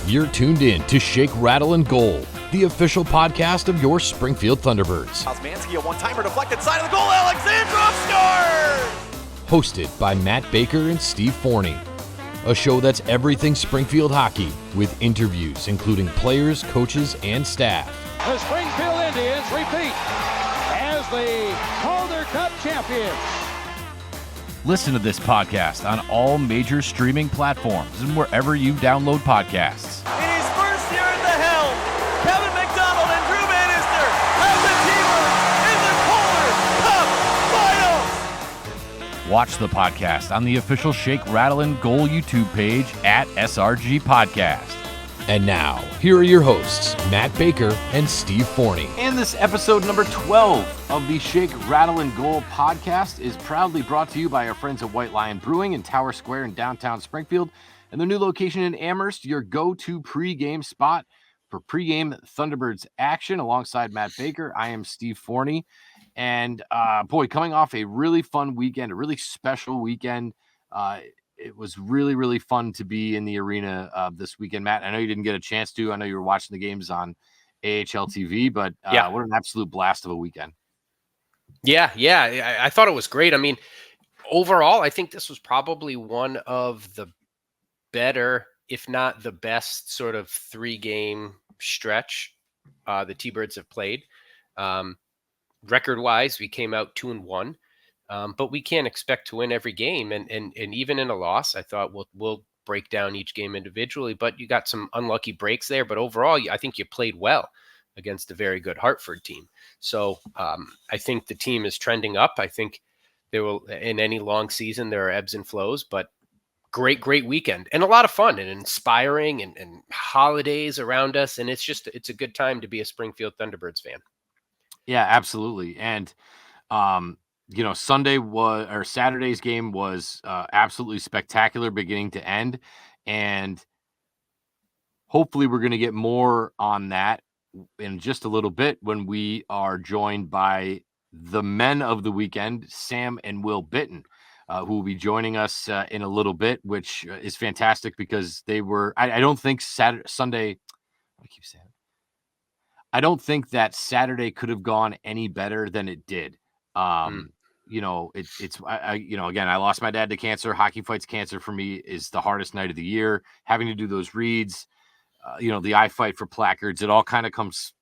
You're tuned in to Shake, Rattle, and Goal, the official podcast of your Springfield Thunderbirds. Osmanski, a one-timer deflected side of the goal. Alexandrov scores! Hosted by Matt Baker and Steve Forney. A show that's everything Springfield hockey, with interviews including players, coaches, and staff. The Springfield Indians repeat as the Calder Cup champions. Listen to this podcast on all major streaming platforms and wherever you download podcasts. In his first year at the helm, Kevin McDonald and Drew Bannister have the Teamers in the Calder Cup Finals. Watch the podcast on the official Shake, Rattle, and Goal YouTube page at SRG Podcast. And now, here are your hosts, Matt Baker and Steve Forney. And this episode number 12 of the Shake, Rattle, and Goal podcast is proudly brought to you by our friends at White Lion Brewing in Tower Square in downtown Springfield, and their new location in Amherst, your go-to pregame spot for pregame Thunderbirds action. Alongside Matt Baker, I am Steve Forney. And coming off a really fun weekend, a really special weekend. It was really, really fun to be in the arena this weekend. Matt, I know you didn't get a chance to. I know you were watching the games on AHL TV, but what an absolute blast of a weekend. Yeah. I thought it was great. I mean, overall, I think this was probably one of the better, if not the best, sort of 3-game stretch the T-Birds have played. Record-wise, we came out 2-1. But we can't expect to win every game. And even in a loss, I thought we'll break down each game individually, but you got some unlucky breaks there. But overall, I think you played well against a very good Hartford team. So I think the team is trending up. I think there will, in any long season, there are ebbs and flows, but great weekend and a lot of fun and inspiring and holidays around us. And it's a good time to be a Springfield Thunderbirds fan. Yeah, absolutely. And, Saturday's game was absolutely spectacular beginning to end. And hopefully we're going to get more on that in just a little bit when we are joined by the men of the weekend, Sam and Will Bitton, who will be joining us in a little bit, which is fantastic because they were, I don't think Sunday, I keep saying it. I don't think that Saturday could have gone any better than it did. Again, I lost my dad to cancer. Hockey Fights Cancer for me is the hardest night of the year. Having to do those reads, the I Fight for placards, it all kind of comes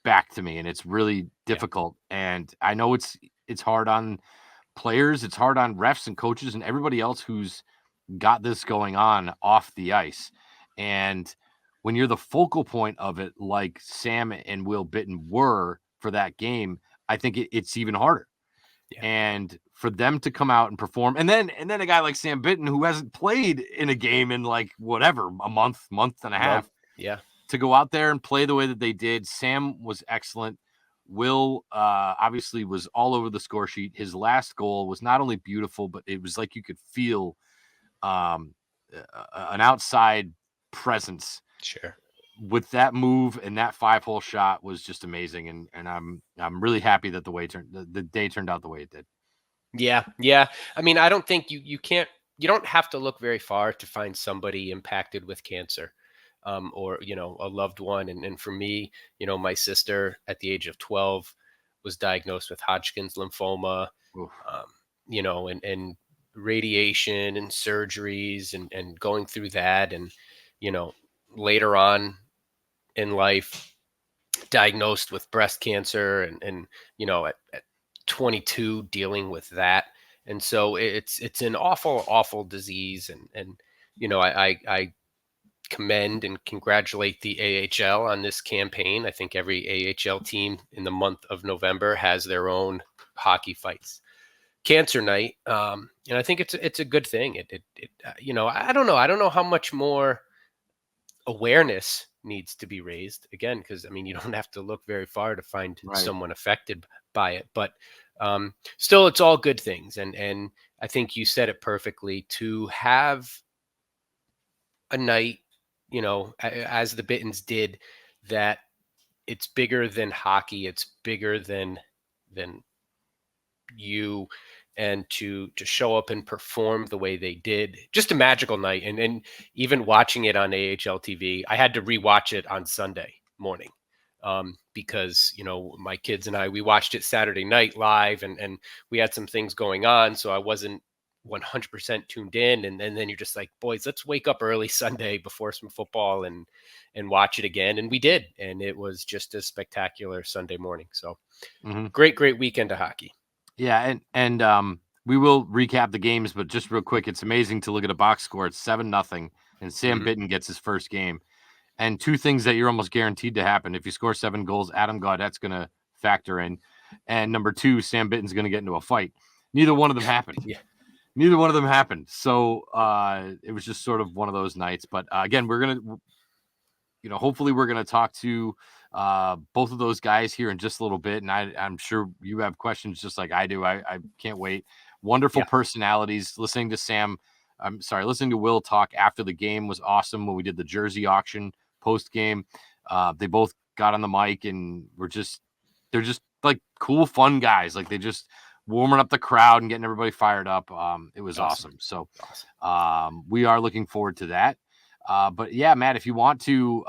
back to me, and it's really difficult. Yeah. And I know it's hard on players, it's hard on refs and coaches and everybody else who's got this going on off the ice. And when you're the focal point of it, like Sam and Will Bitton were for that game, I think it's even harder. Yeah. And for them to come out and perform, and then a guy like Sam Bitton, who hasn't played in a game in like whatever, a month and a half, to go out there and play the way that they did. Sam was excellent. Will obviously was all over the score sheet. His last goal was not only beautiful, but it was like you could feel an outside presence. Sure. With that move and that 5-hole shot was just amazing, and I'm really happy that the day turned out the way it did. Yeah. I mean, I don't think you don't have to look very far to find somebody impacted with cancer, or a loved one. And for me, my sister at the age of 12 was diagnosed with Hodgkin's lymphoma, and radiation and surgeries and going through that, and later on in life diagnosed with breast cancer and at 22 dealing with that. And so it's an awful disease. And I commend and congratulate the AHL on this campaign. I think every AHL team in the month of November has their own Hockey Fights Cancer Night. And I think it's a good thing. I don't know how much more awareness needs to be raised, again, because you don't have to look very far to find someone affected by it, but still it's all good things. And I think you said it perfectly, to have a night, as the Bittons did, that it's bigger than hockey, it's bigger than you and to show up and perform the way they did. Just a magical night. And even watching it on AHL TV, I had to rewatch it on Sunday morning. Because, my kids and we watched it Saturday night live, and we had some things going on. So I wasn't 100% tuned in. And then you're just like, boys, let's wake up early Sunday before some football and watch it again. And we did. And it was just a spectacular Sunday morning. So great weekend of hockey. Yeah. And we will recap the games, but just real quick, it's amazing to look at a box score. It's 7-0, and Sam Bitten gets his first game. And two things that you're almost guaranteed to happen. If you score 7 goals, Adam Gaudette's going to factor in. And number 2, Sam Bitten's going to get into a fight. Neither one of them happened. Yeah. Neither one of them happened. So it was just sort of one of those nights. But again, we're going to, hopefully we're going to talk to both of those guys here in just a little bit. And I'm sure you have questions just like I do. I can't wait. Wonderful personalities. Listening to Will talk after the game was awesome when we did the jersey auction post game. They both got on the mic and they're just like cool, fun guys. Like they just warming up the crowd and getting everybody fired up. It was awesome. So we are looking forward to that. But yeah, Matt, if you want to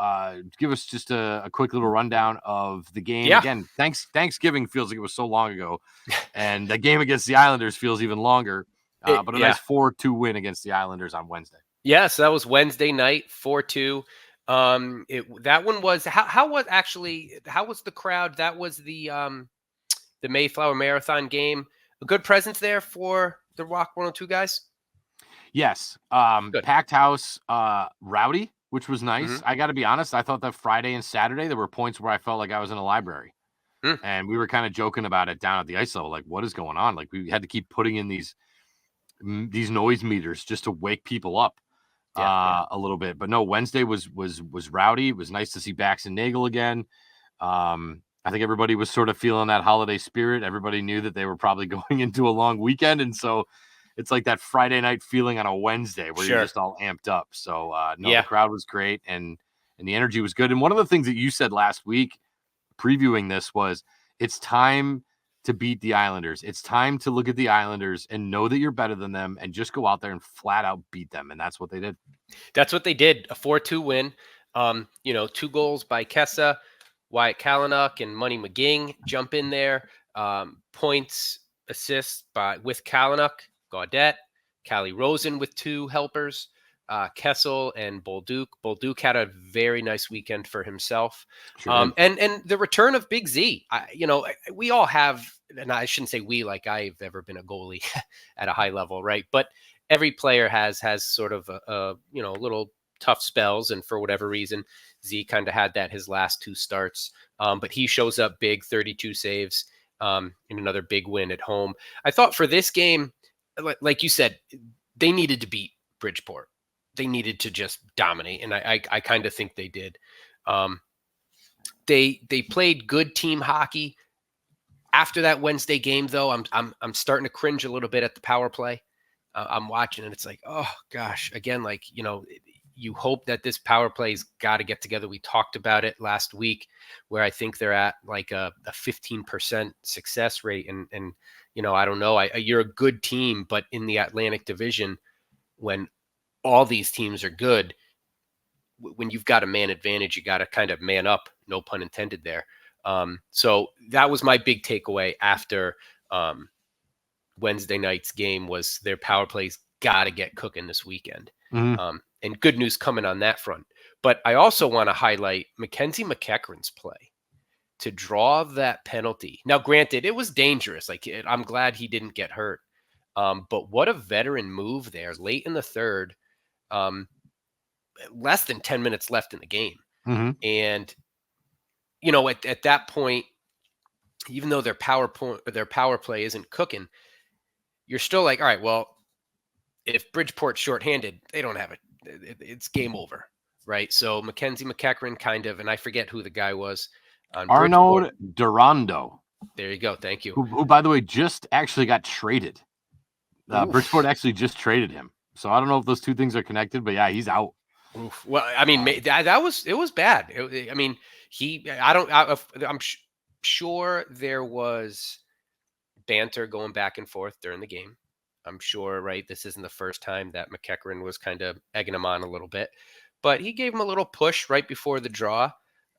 give us just a quick little rundown of the game. Yeah. Again, Thanksgiving feels like it was so long ago, and the game against the Islanders feels even longer. But a nice 4-2 win against the Islanders on Wednesday. Yeah, so that was Wednesday night, 4-2. That one was how was the crowd? That was the Mayflower Marathon game. A good presence there for the Rock 102 guys. Yes. Packed house, rowdy, which was nice. I got to be honest. I thought that Friday and Saturday, there were points where I felt like I was in a library. And we were kind of joking about it down at the ice level. Like, what is going on? Like, we had to keep putting in these noise meters just to wake people up a little bit. But no, Wednesday was rowdy. It was nice to see Bax and Nagel again. I think everybody was sort of feeling that holiday spirit. Everybody knew that they were probably going into a long weekend. And so it's like that Friday night feeling on a Wednesday where you're just all amped up. So the crowd was great and the energy was good. And one of the things that you said last week previewing this was it's time to beat the Islanders. It's time to look at the Islanders and know that you're better than them and just go out there and flat out beat them. And that's what they did. That's what they did. A 4-2 win. 2 goals by Kessa, Wyatt Kalynuk, and Money McGing jump in there. Points, assists with Kalynuk, Gaudette, Callie Rosen with 2 helpers, Kessel and Bolduc. Bolduc had a very nice weekend for himself. And the return of Big Z. We all have, and I shouldn't say we like I've ever been a goalie at a high level, right? But every player has sort of a little tough spells, and for whatever reason, Z kind of had that his last 2 starts. But he shows up big, 32 saves in another big win at home. I thought for this game, like you said, they needed to beat Bridgeport. They needed to just dominate, and I kind of think they did. They played good team hockey. After that Wednesday game, though, I'm starting to cringe a little bit at the power play. I'm watching, and it's like, oh gosh, again, you hope that this power play's got to get together. We talked about it last week, where I think they're at like a 15% success rate, and I don't know. You're a good team, but in the Atlantic Division, when all these teams are good, when you've got a man advantage, you got to kind of man up, no pun intended there. So that was my big takeaway after Wednesday night's game was their power plays got to get cooking this weekend. And good news coming on that front. But I also want to highlight Mackenzie McEachran's play to draw that penalty. Now, granted, it was dangerous. I'm glad he didn't get hurt. But what a veteran move there late in the third. Less than 10 minutes left in the game. And, at that point, even though their power play isn't cooking, you're still like, all right, well, if Bridgeport's shorthanded, they don't have it. It's game over, right? So Mackenzie McEachran kind of, and I forget who the guy was. Arnaud Durando. There you go. Thank you. Who, by the way, just actually got traded. Bridgeport actually just traded him. So I don't know if those two things are connected, but yeah, he's out. Oof. Well, I mean, it was bad. I'm sure there was banter going back and forth during the game. I'm sure, right? This isn't the first time that McEachran was kind of egging him on a little bit, but he gave him a little push right before the draw.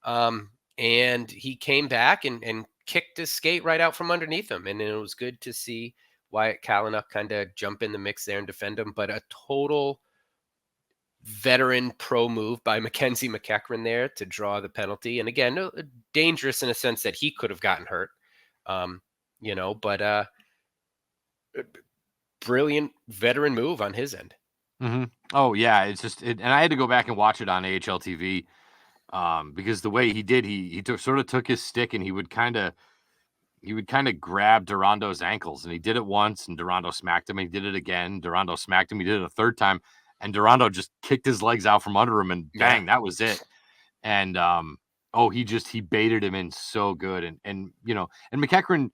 And he came back and kicked his skate right out from underneath him. And it was good to see Wyatt Kalynuk kind of jump in the mix there and defend him. But a total veteran pro move by Mackenzie McEachran there to draw the penalty. And again, dangerous in a sense that he could have gotten hurt, but brilliant veteran move on his end. Mm-hmm. Oh yeah, it's just, and I had to go back and watch it on AHL TV because the way he did, he took his stick and he would kind of grab Durando's ankles, and he did it once, and Durando smacked him. And he did it again. Durando smacked him. He did it a third time, and Durando just kicked his legs out from under him, and bang, that was it. And he baited him in so good, and McEachran,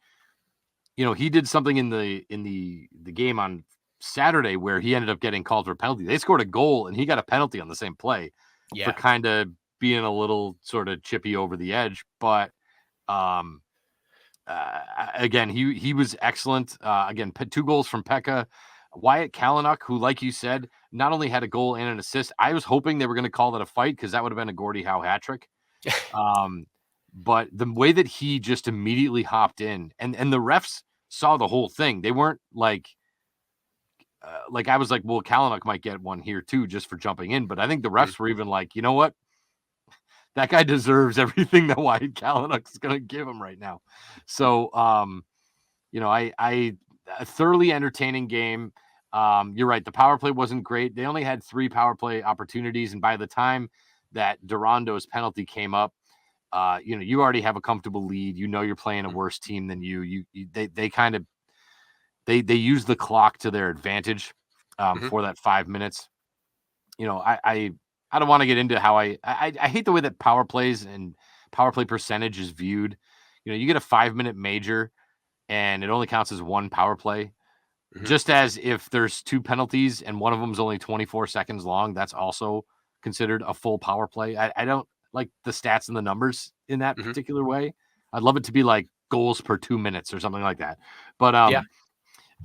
he did something in the game on Saturday where he ended up getting called for a penalty. They scored a goal, and he got a penalty on the same play for kind of being a little sort of chippy over the edge, but again, he was excellent. Again, 2 goals from Pekka. Wyatt Kalynuk, who, like you said, not only had a goal and an assist. I was hoping they were going to call that a fight because that would have been a Gordie Howe hat trick. But the way that he just immediately hopped in, and the refs saw the whole thing. They weren't like I was like, well, Kalynuk might get one here too, just for jumping in. But I think the refs were even like, you know what? That guy deserves everything that Wyatt Kalynuk is going to give him right now. So, a thoroughly entertaining game. You're right. The power play wasn't great. They only had 3 power play opportunities. And by the time that Durando's penalty came up, you already have a comfortable lead. You're playing a worse team than you. They use the clock to their advantage for that 5 minutes. I don't want to get into how I hate the way that power plays and power play percentage is viewed. You get a 5-minute major and it only counts as 1 power play. Just as if there's 2 penalties and one of them is only 24 seconds long, that's also considered a full power play. I don't like the stats and the numbers in that particular way. I'd love it to be like goals per 2 minutes or something like that. But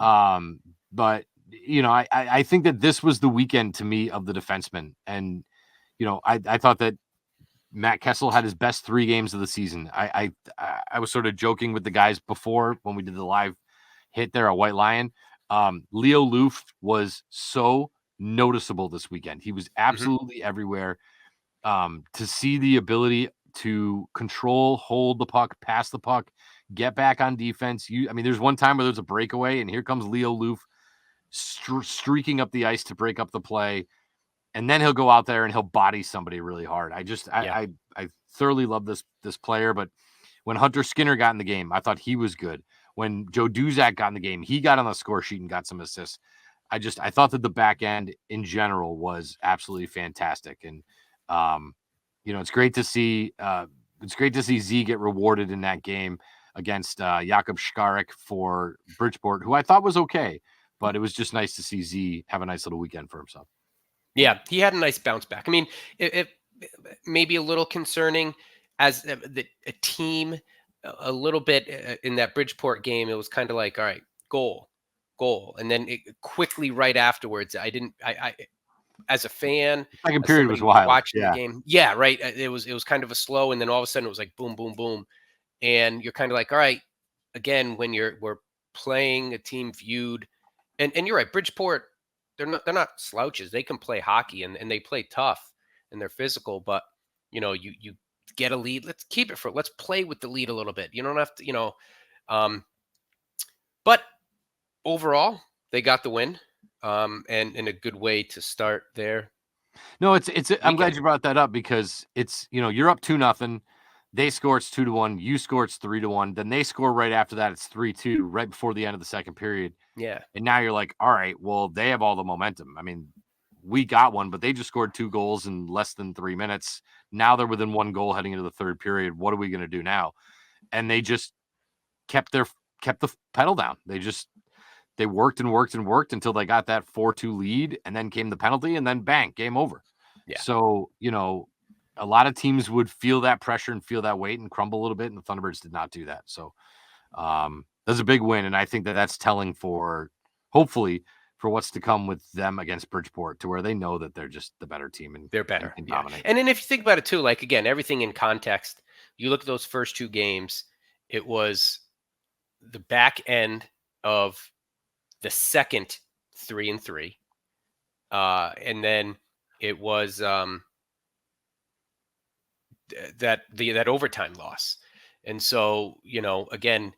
I think that this was the weekend to me of the defensemen. And I thought that Matt Kessel had his best 3 games of the season. I was sort of joking with the guys before when we did the live hit there at White Lion. Leo Loof was so noticeable this weekend. He was absolutely everywhere. To see the ability to control, hold the puck, pass the puck, get back on defense. There's one time where there's a breakaway, and here comes Leo Loof streaking up the ice to break up the play. And then he'll go out there and he'll body somebody really hard. I thoroughly love this player. But when Hunter Skinner got in the game, I thought he was good. When Joe Duzak got in the game, he got on the score sheet and got some assists. I thought that the back end in general was absolutely fantastic. And it's great to see. It's great to see Z get rewarded in that game against Jakub Szkarek for Bridgeport, who I thought was okay. But it was just nice to see Z have a nice little weekend for himself. Yeah, he had a nice bounce back. It may be a little concerning as a team, a little bit in that Bridgeport game. It was kind of like, all right, goal, and then quickly right afterwards. I as a fan, second period was wild. Watching the game, yeah, right. It was kind of a slow, and then all of a sudden it was like boom, boom, boom, and you're kind of like, all right, again, when we're playing a team feud, and you're right, Bridgeport. They're not slouches. They can play hockey and they play tough and they're physical, but you get a lead. Let's keep it let's play with the lead a little bit. You don't have to, but overall they got the win. And in a good way to start there. No, I'm glad you brought that up because it's, you're up 2-0. They score, it's 2-1. You score, it's 3-1. Then they score right after that. It's 3-2 right before the end of the second period. Yeah. And now you're like, all right, well, they have all the momentum. We got one, but they just scored 2 goals in less than 3 minutes. Now they're within 1 goal heading into the third period. What are we going to do now? And they just kept the pedal down. They worked and worked and worked until they got that 4-2 lead, and then came the penalty, and then bang, game over. Yeah. So, a lot of teams would feel that pressure and feel that weight and crumble a little bit, and the Thunderbirds did not do that. So, That's a big win, and I think that that's telling for, hopefully, for what's to come with them against Bridgeport, to where they know that they're just the better team and They're better. can Yeah. dominate. And then if you think about it too, like again, everything in context, you look at those first 2 games, it was the back end of the second 3-3. And then it was that overtime loss. And so, again,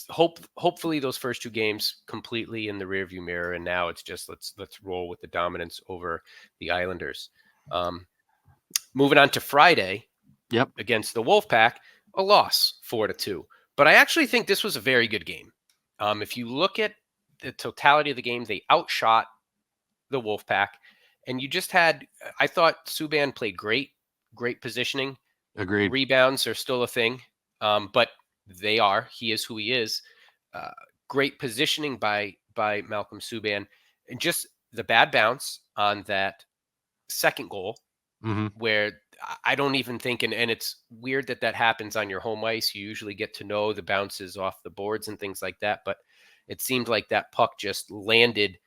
hopefully those first 2 games completely in the rearview mirror, and now it's just let's roll with the dominance over the Islanders. Moving on to Friday, Yep, against the Wolfpack, a loss 4-2. But I actually think this was a very good game. If you look at the totality of the game, they outshot the Wolfpack, and you just had. I thought Subban played great positioning. agreed. Rebounds are still a thing, but they are. He is who he is. Great positioning by Malcolm Subban, and just the bad bounce on that second goal, where I don't even think, and it's weird that happens on your home ice. You usually get to know the bounces off the boards and things like that, but it seemed like that puck just landed.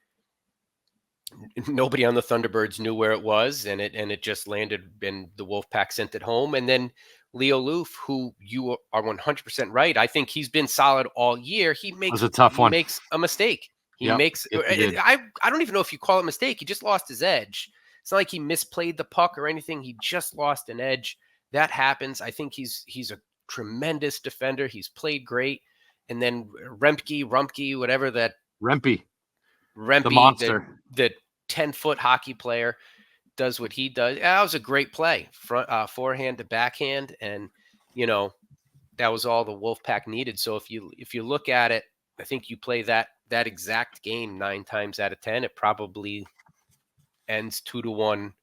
Nobody on the Thunderbirds knew where it was, and it just landed, and the Wolfpack sent it home. And then Leo Loof, who you are 100% right, I think he's been solid all year. He makes a tough one. Makes a mistake. He makes. Yes, he did. I don't even know if you call it a mistake. He just lost his edge. It's not like he misplayed the puck or anything. He just lost an edge. That happens. I think he's a tremendous defender. He's played great. And then Rumpke, whatever that Rempe, Rempe, the monster, the 10-foot hockey player, does what he does. That was a great play, forehand to backhand, and that was all the Wolfpack needed. So if you look at it, I think you play that exact game 9 times out of 10, it probably ends 2-1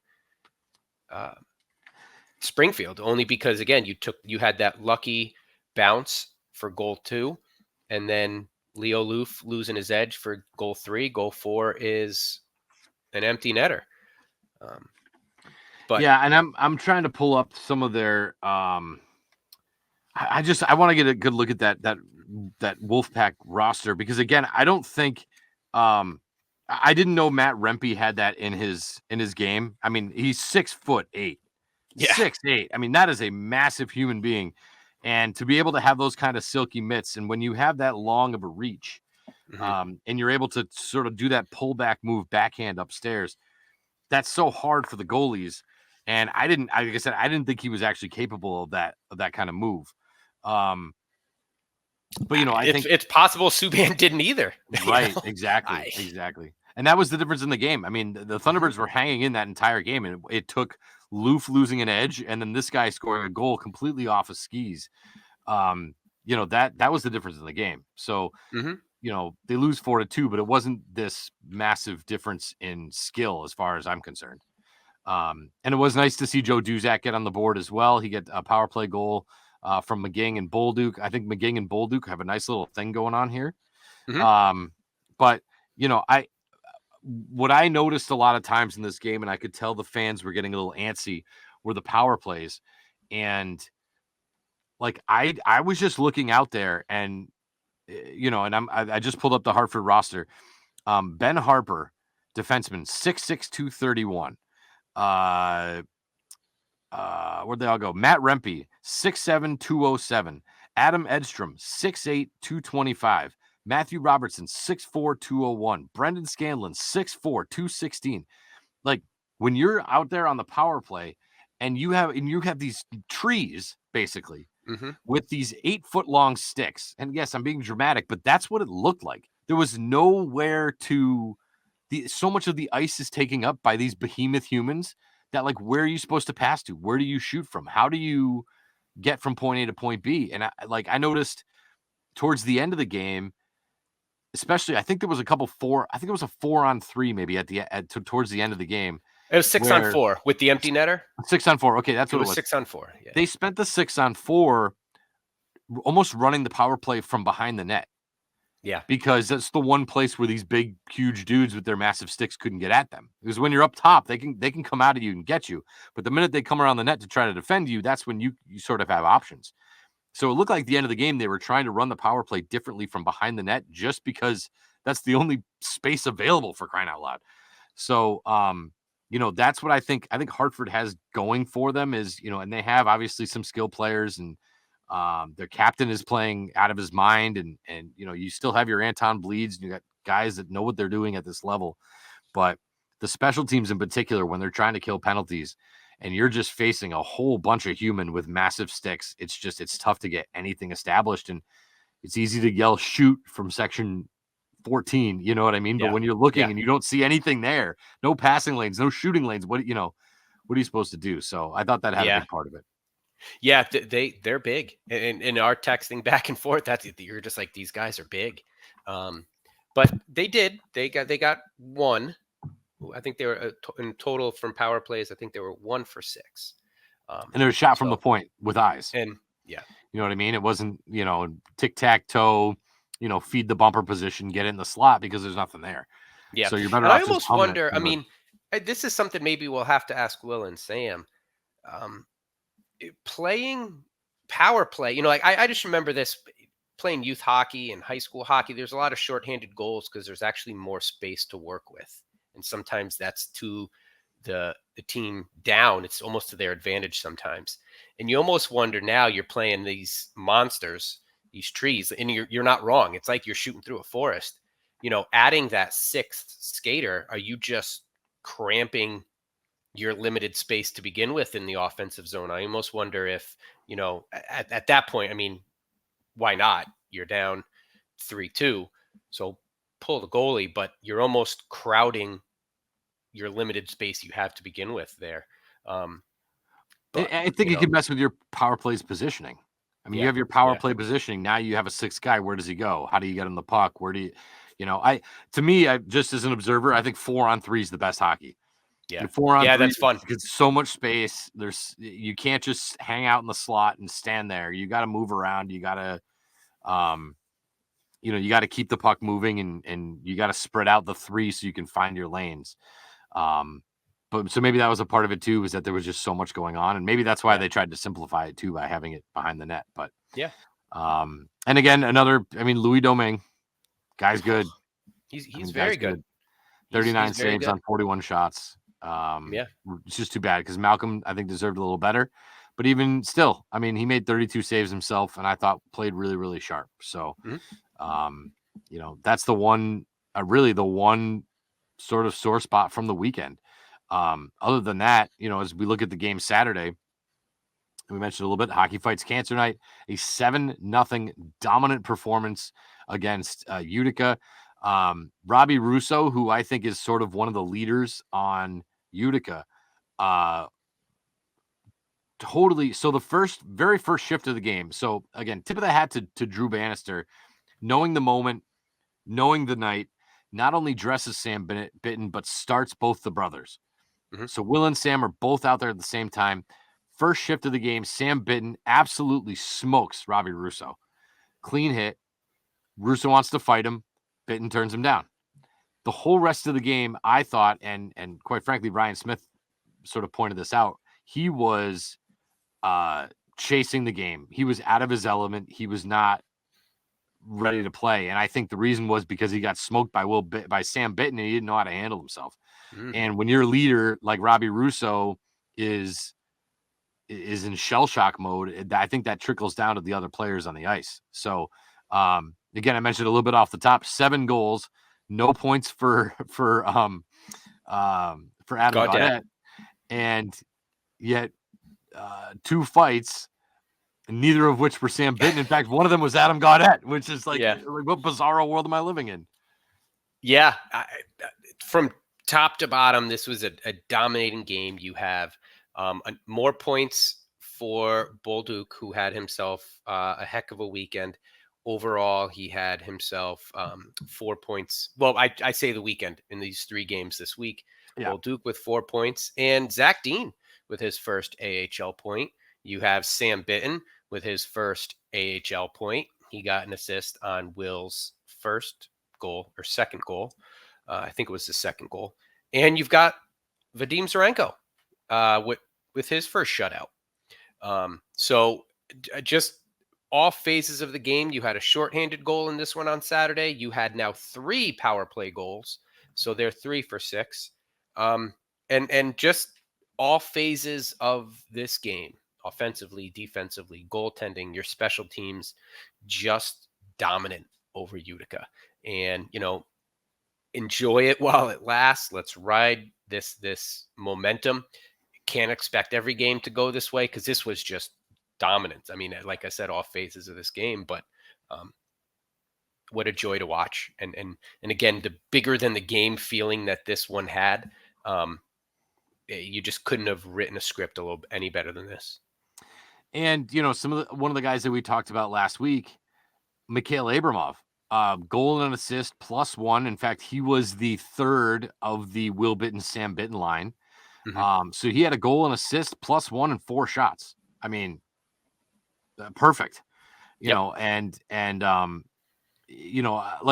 Springfield, only because again you had that lucky bounce for goal 2, and then Leo Loof losing his edge for goal 3. Goal 4 is an empty netter. But yeah, and I'm trying to pull up some of their. I want to get a good look at that Wolfpack roster, because again, I don't think. I didn't know Matt Rempe had that in his game. I mean, he's 6'8". Yeah. 6'8". I mean, that is a massive human being. And to be able to have those kind of silky mitts, and when you have that long of a reach, and you're able to sort of do that pullback move backhand upstairs, that's so hard for the goalies. And like I said, I didn't think he was actually capable of that kind of move. But I think it's possible Subban didn't either. Right, exactly. And that was the difference in the game. I mean, the Thunderbirds were hanging in that entire game, and it took Loof losing an edge, and then this guy scoring a goal completely off of skis. That was the difference in the game. So, they lose 4-2, but it wasn't this massive difference in skill as far as I'm concerned. And it was nice to see Joe Duzak get on the board as well. He get a power play goal from McGing and Bolduc. I think McGing and Bolduc have a nice little thing going on here. But what I noticed a lot of times in this game, and I could tell the fans were getting a little antsy, were the power plays. And like, I was just looking out there, and and I just pulled up the Hartford roster. Ben Harper, defenseman, 6'6", 231. Where'd they all go? Matt Rempe, 6'7", 207. Adam Edstrom, 6'8", 225. Matthew Robertson, 6'4", 201. Brendan Scanlon, 6'4", 216. Like, when you're out there on the power play, and you have these trees basically with these 8-foot long sticks. And yes, I'm being dramatic, but that's what it looked like. There was nowhere to. So much of the ice is taken up by these behemoth humans that, like, where are you supposed to pass to? Where do you shoot from? How do you get from point A to point B? And I noticed towards the end of the game, especially, I think there was a 4-on-3 maybe towards the end of the game. It was 6-on-4 with the empty netter. 6-on-4. Okay, that's what it was. 6-on-4. Yeah. They spent the 6-on-4 almost running the power play from behind the net. Yeah, because that's the one place where these big, huge dudes with their massive sticks couldn't get at them. Because when you're up top, they can come out at you and get you. But the minute they come around the net to try to defend you, that's when you sort of have options. So it looked like the end of the game, they were trying to run the power play differently from behind the net just because that's the only space available, for crying out loud. So, that's what I think. I think Hartford has going for them is, and they have obviously some skill players, and their captain is playing out of his mind, and you still have your Anton Bleeds, and you got guys that know what they're doing at this level. But the special teams in particular, when they're trying to kill penalties, and you're just facing a whole bunch of human with massive sticks, it's tough to get anything established, and it's easy to yell shoot from section 14, you know what I mean? But Yeah. when you're looking Yeah. and you don't see anything there, no passing lanes, no shooting lanes, what are you supposed to do? So I thought that had a Yeah. big part of it. Yeah, they're big, and in our texting back and forth, you're just like, these guys are big, but they got one. I think they were in total from power plays. I think they were 1 for 6. And there was shot from the So point with eyes. and yeah, You know what I mean? It wasn't, tic-tac-toe, feed the bumper position, get in the slot because there's nothing there. yeah, So you're better and I off just almost humming it. wonder. I mean, this is something maybe we'll have to ask Will and Sam. Um, Playing power play, like I just remember this playing youth hockey and high school hockey. There's a lot of shorthanded goals because there's actually more space to work with, and sometimes that's to the team down. It's almost to their advantage sometimes, and you almost wonder now you're playing these monsters, these trees, and you're not wrong. It's like you're shooting through a forest. Adding that sixth skater, are you just cramping your limited space to begin with in the offensive zone? I almost wonder if, at that point, I mean, why not? You're down 3-2. So pull the goalie, but you're almost crowding your limited space you have to begin with there. But, I think it can mess with your power plays positioning. I mean, you yeah, have your power yeah, play positioning. Now you have a sixth guy. Where does he go? How do you get him the puck? Where do to me, I just as an observer, I think 4-on-3 is the best hockey. yeah. Four on Yeah, three that's fun. because so much space. You can't just hang out in the slot and stand there. You got to move around. You got to, you got to keep the puck moving, and you got to spread out the three so you can find your lanes. But so maybe that was a part of it too, was that there was just so much going on, and maybe that's why Yeah. they tried to simplify it too by having it behind the net. But Yeah. And again, Louis Domingue, guy's good. He's very good. 39 He's very saves good. on 41 shots. Yeah. It's just too bad because Malcolm, I think, deserved a little better. But even still, I mean, he made 32 saves himself, and I thought played really, really sharp. So, that's the one, really the one sort of sore spot from the weekend. Other than that, as we look at the game Saturday, we mentioned a little bit, Hockey Fights Cancer Night, a 7-0 dominant performance against Utica. Robbie Russo, who I think is sort of one of the leaders on Utica, totally. So the very first shift of the game. So again, tip of the hat to Drew Bannister, knowing the moment, knowing the night, not only dresses Sam Bitten, but starts both the brothers. Mhm. So Will and Sam are both out there at the same time. First shift of the game, Sam Bitten absolutely smokes Robbie Russo. Clean hit. Russo wants to fight him. Bitten turns him down. The whole rest of the game, I thought, and quite frankly, Ryan Smith sort of pointed this out. He was chasing the game. He was out of his element. He was not ready to play. And I think the reason was because he got smoked by Sam Bitten, and he didn't know how to handle himself. Mm. And when your leader like Robbie Russo is in shell shock mode, I think that trickles down to the other players on the ice. So again, I mentioned a little bit off the top, 7 goals, no points for Adam Gaudette, and yet 2 fights, neither of which were Sam Bitten. In fact, one of them was Adam Gaudette, which is like what bizarro world am I living in? Yeah, from top to bottom, this was a dominating game. You have more points for Bolduc, who had himself a heck of a weekend. Overall, he had himself 4 points. Well, I say the weekend in these 3 games this week. Yeah. Bolduc with 4 points, and Zach Dean with his first AHL point. You have Sam Bitten with his first AHL point. He got an assist on Will's first goal or second goal. I think it was his second goal. And you've got Vadim Zarenko with his first shutout. So just all phases of the game. You had a shorthanded goal in this one on Saturday. You had now 3 power play goals, so they're 3 for 6. Um, and just all phases of this game, offensively, defensively, goaltending, your special teams, just dominant over Utica. And enjoy it while it lasts. Let's ride this momentum. Can't expect every game to go this way because this was just dominance. I mean, like I said, all phases of this game, but um, what a joy to watch. And again, the bigger than the game feeling that this one had. You just couldn't have written a script a little any better than this. And one of the guys that we talked about last week, Mikhail Abramov, goal and an assist +1. In fact, he was the third of the Will Bitten, Sam Bitten line. So he had a goal and assist +1 and 4 shots. I mean, perfect. Yep. Like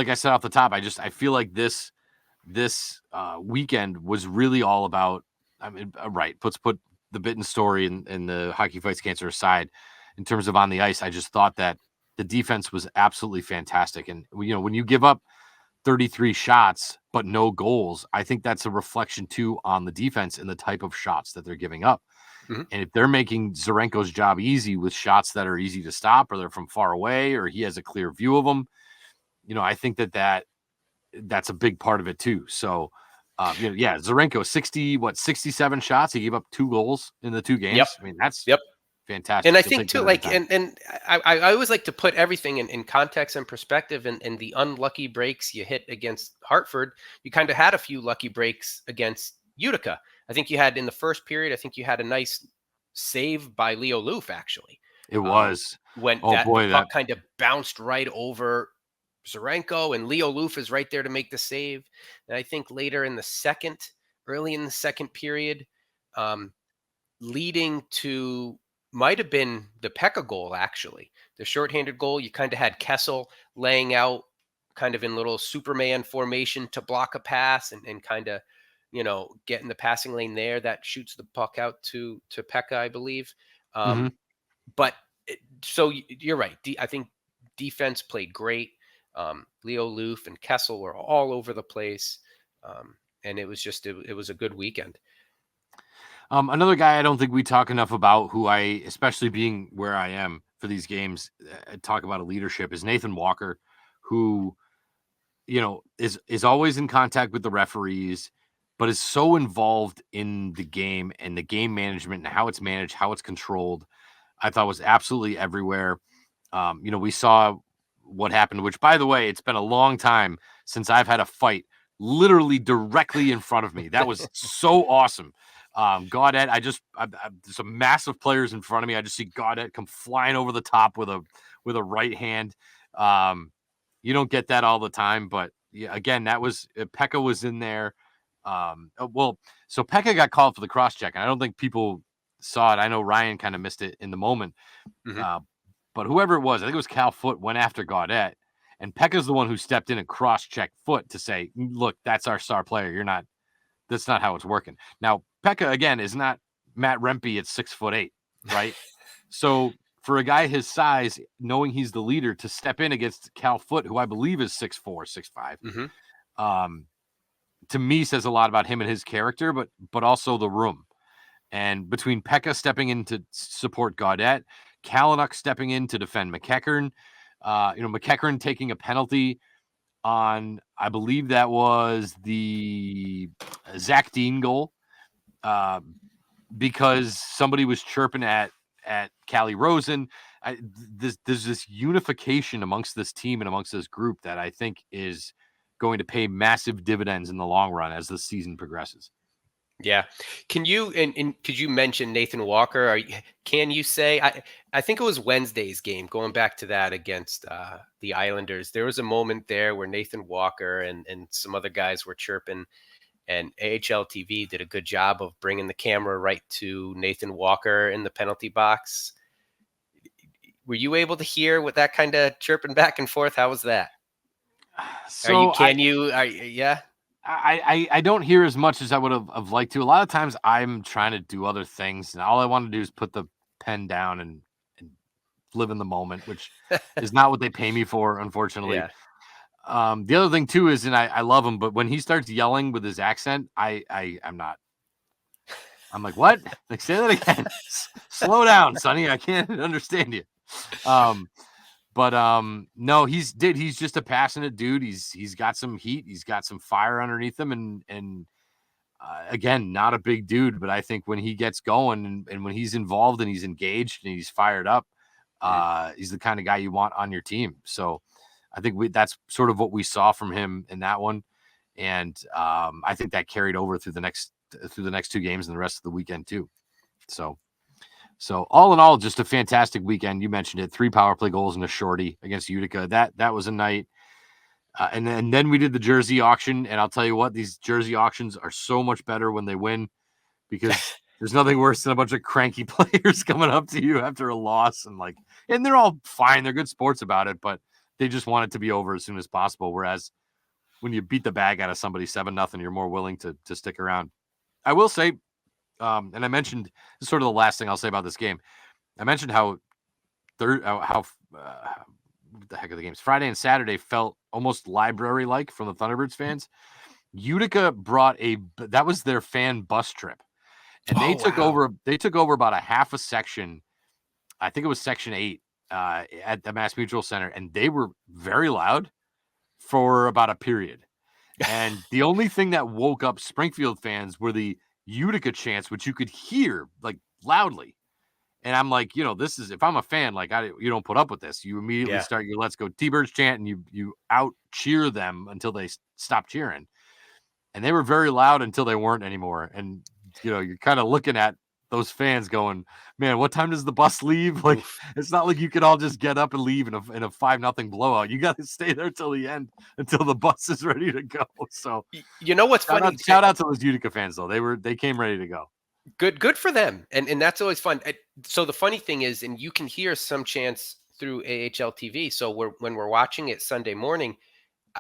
I said off the top, I feel like this weekend was really all about. I mean, right. Let's put the Bitten story and the Hockey Fights Cancer aside. In terms of on the ice, I just thought that the defense was absolutely fantastic. And when you give up 33 shots but no goals, I think that's a reflection too on the defense and the type of shots that they're giving up. Mhm. And if they're making Zarenko's job easy with shots that are easy to stop, or they're from far away, or he has a clear view of them, I think that's a big part of it too. So, Zarenko 67 shots. He gave up 2 goals in the 2 games. Yep. I mean, that's Yep. fantastic. And I He'll think take too, that like, anytime. and I always like to put everything in context and perspective. And the unlucky breaks you hit against Hartford, you kind of had a few lucky breaks against Utica. I think you had in the first period. I think you had a nice save by Leo Loof, actually. It was. When Oh the boy, puck kind of bounced right over Zarenko, and Leo Loof is right there to make the save. And I think later in the early in the second period, leading to might have been the Pekka goal, actually. The shorthanded goal, you kind of had Kessel laying out kind of in little Superman formation to block a pass and kind of, get in the passing lane there. That shoots the puck out to Pekka, I believe. Mhm. But so you're right. I think defense played great. Leo Loof and Kessel were all over the place. And it was just, it was a good weekend. Another guy I don't think we talk enough about, who I, especially being where I am for these games, talk about a leadership, is Nathan Walker, who, is always in contact with the referees, but is so involved in the game and the game management and how it's managed, how it's controlled. I thought was absolutely everywhere. We saw what happened, which, by the way, it's been a long time since I've had a fight literally directly in front of me. That was so awesome. Gaudet, there's some massive players in front of me. I just see Gaudet come flying over the top with a right hand. You don't get that all the time, but yeah, again, that was Pekka was in there. So Pekka got called for the cross check, and I don't think people saw it. I know Ryan kind of missed it in the moment. Mhm. But whoever it was, I think it was Cal Foote, went after Gaudet, and Pekka's the one who stepped in and cross-checked Foote to say, look, that's our star player. That's not how it's working. Now, Pekka, again, is not Matt Rempe at 6'8", right? So for a guy his size, knowing he's the leader, to step in against Cal Foote, who I believe is 6'4", 6'5", to me says a lot about him and his character, but also the room. And between Pekka stepping in to support Gaudet, Kalynuk stepping in to defend McEachern, McEachern taking a penalty on, I believe that was the Zach Dean goal, because somebody was chirping at Callie Rosen. There's this unification amongst this team and amongst this group that I think is going to pay massive dividends in the long run as the season progresses. Yeah. Can you, and could you mention Nathan Walker? Can you say, I think it was Wednesday's game, going back to that against the Islanders. There was a moment there where Nathan Walker and some other guys were chirping, and AHL TV did a good job of bringing the camera right to Nathan Walker in the penalty box. Were you able to hear what that kind of chirping back and forth? How was that? So yeah. I don't hear as much as I would have liked to. A lot of times I'm trying to do other things, and all I want to do is put the pen down and live in the moment, which is not what they pay me for, unfortunately. Yeah. The other thing too is, and I love him, but when he starts yelling with his accent, I'm not. I'm like, what? Like, say that again. Slow down, Sonny. I can't understand you. No, he's just a passionate dude. He's got some heat. He's got some fire underneath him, and again, not a big dude, but I think when he gets going and when he's involved and he's engaged and he's fired up, he's the kind of guy you want on your team. So I think that's sort of what we saw from him in that one. And I think that carried over through the next 2 games and the rest of the weekend too. So all in all, just a fantastic weekend. You mentioned it, 3 power play goals and a shorty against Utica. That was a night. And then we did the jersey auction, and I'll tell you what, these jersey auctions are so much better when they win, because there's nothing worse than a bunch of cranky players coming up to you after a loss and they're all fine. They're good sports about it, but they just want it to be over as soon as possible. Whereas when you beat the bag out of somebody 7-0, you're more willing to stick around. I will say, and I mentioned, this is sort of the last thing I'll say about this game. I mentioned how the heck of the games, Friday and Saturday, felt almost library-like from the Thunderbirds fans. Utica brought that was their fan bus trip, and they took over about a half a section. I think it was section 8 at the Mass Mutual Center, and they were very loud for about a period. And the only thing that woke up Springfield fans were the Utica chants, which you could hear like loudly. And I'm like, this is, if I'm a fan, like you don't put up with this. You immediately start your "Let's Go T-Birds" chant, and you out cheer them until they stop cheering. And they were very loud until they weren't anymore. And you're kind of looking at those fans going, man, what time does the bus leave? Like, it's not like you can all just get up and leave in a 5-0 blowout. You got to stay there till the end, until the bus is ready to go. So what's funny? Shout out to those Utica fans though. They came ready to go. Good for them. And that's always fun. So the funny thing is, and you can hear some chants through AHL TV. So when we're watching it Sunday morning,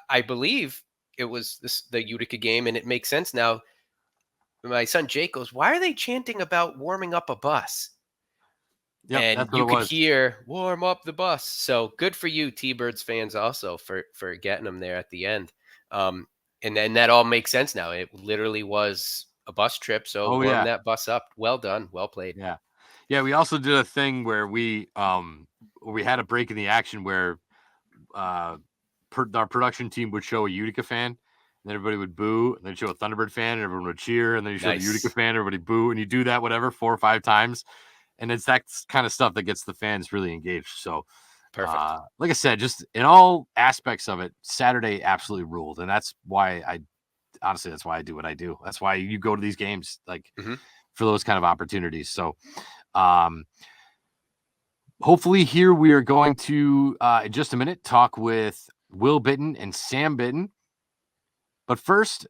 I believe it was the Utica game, and it makes sense now. My son Jake goes, "Why are they chanting about warming up a bus?" Yeah, and you could hear "warm up the bus." So good for you, T-Birds fans, also for getting them there at the end. And then that all makes sense now. It literally was a bus trip, so warm that bus up. Well done, well played. Yeah. We also did a thing where we had a break in the action where our production team would show a Utica fan, and then everybody would boo, and then show a Thunderbird fan, and everyone would cheer, and then you show the Utica fan, everybody boo, and you do that 4 or 5 times, and it's that kind of stuff that gets the fans really engaged. So perfect. Like I said, just in all aspects of it, Saturday absolutely ruled, and that's why honestly, that's why I do what I do. That's why you go to these games, like for those kind of opportunities. So, hopefully here we are going to, in just a minute, talk with Will Bitton and Sam Bitton. But first,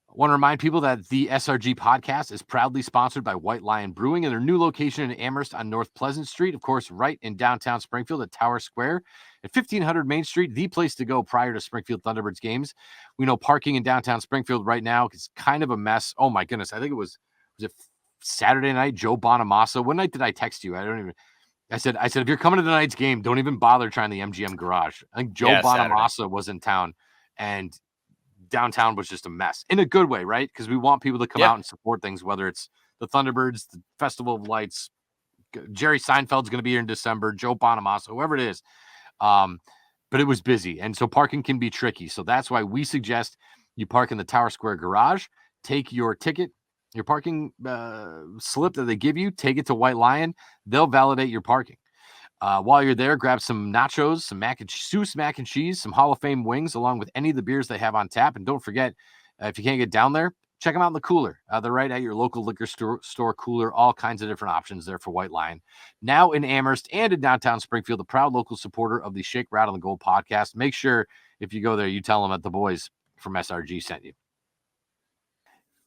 I want to remind people that the SRG podcast is proudly sponsored by White Lion Brewing and their new location in Amherst on North Pleasant Street, of course, right in downtown Springfield at Tower Square at 1500 Main Street, the place to go prior to Springfield Thunderbirds games. We know parking in downtown Springfield right now is kind of a mess. Oh my goodness. I think was it Saturday night, Joe Bonamassa? What night did I text you? I said, if you're coming to tonight's game, don't even bother trying the MGM garage. I think Joe Bonamassa was in town, and downtown was just a mess in a good way, right? Because we want people to come out and support things, whether it's the Thunderbirds, the Festival of Lights, Jerry Seinfeld's going to be here in December, Joe Bonamassa, whoever it is. But it was busy, and so parking can be tricky. So that's why we suggest you park in the Tower Square garage, take your ticket, your parking slip that they give you, take it to White Lion. They'll validate your parking. While you're there, grab some nachos, some mac and cheese, some Hall of Fame wings, along with any of the beers they have on tap. And don't forget, if you can't get down there, check them out in the cooler. They're right at your local liquor store cooler. All kinds of different options there for White Lion. Now in Amherst and in downtown Springfield, the proud local supporter of the Shake, Rattle, and Gold podcast. Make sure if you go there, you tell them that the boys from SRG sent you.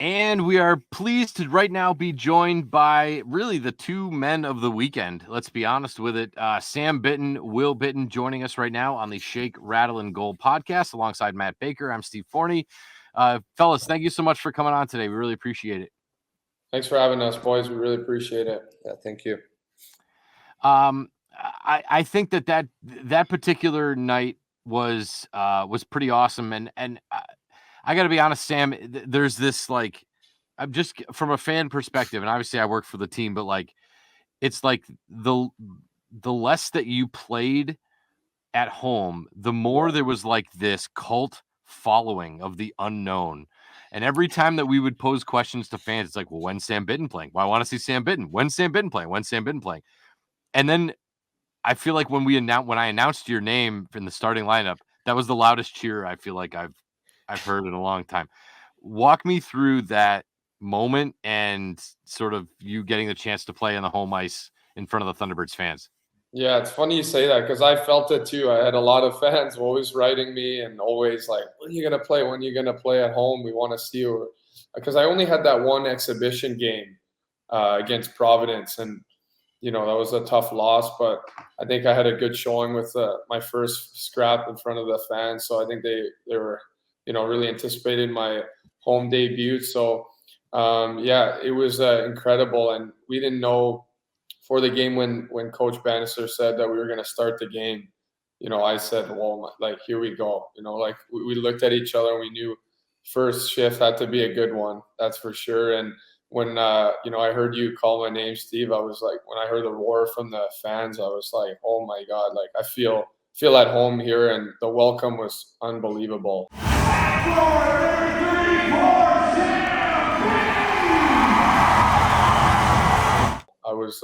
And we are pleased to right now be joined by really the 2 men of the weekend. Let's be honest with it. Sam Bitton, Will Bitton joining us right now on the Shake, Rattle, and Gold podcast alongside Matt Baker. I'm Steve Forney. Fellas, thank you so much for coming on today. We really appreciate it. Thanks for having us, boys. We really appreciate it. Yeah, thank you. I think that particular night was pretty awesome, and I got to be honest, Sam. There's this like, I'm just from a fan perspective, and obviously I work for the team, but like it's like the less that you played at home, the more there was like this cult following of the unknown. And every time that we would pose questions to fans, it's like, well, when's Sam Bitten playing? Well, I want to see Sam Bitten. When's Sam Bitten playing? When's Sam Bitten playing? And then I feel like when I announced your name in the starting lineup, that was the loudest cheer I feel like I've heard in a long time. Walk me through that moment and sort of you getting the chance to play on the home ice in front of the Thunderbirds fans. Yeah, it's funny you say that because I felt it too. I had a lot of fans always writing me and always like, "When are you gonna play? When are you gonna play at home? We want to see you." Because I only had that one exhibition game against Providence, and that was a tough loss. But I think I had a good showing with my first scrap in front of the fans. So I think they were really anticipating my home debut. So yeah, it was incredible, and we didn't know for the game when Coach Bannister said that we were going to start the game. I said, "Well, like here we go." Like we looked at each other and we knew first shift had to be a good one. That's for sure. And when I heard you call my name, Steve, I was like, when I heard the roar from the fans, I was like, "Oh my God!" Like I feel at home here, and the welcome was unbelievable. I was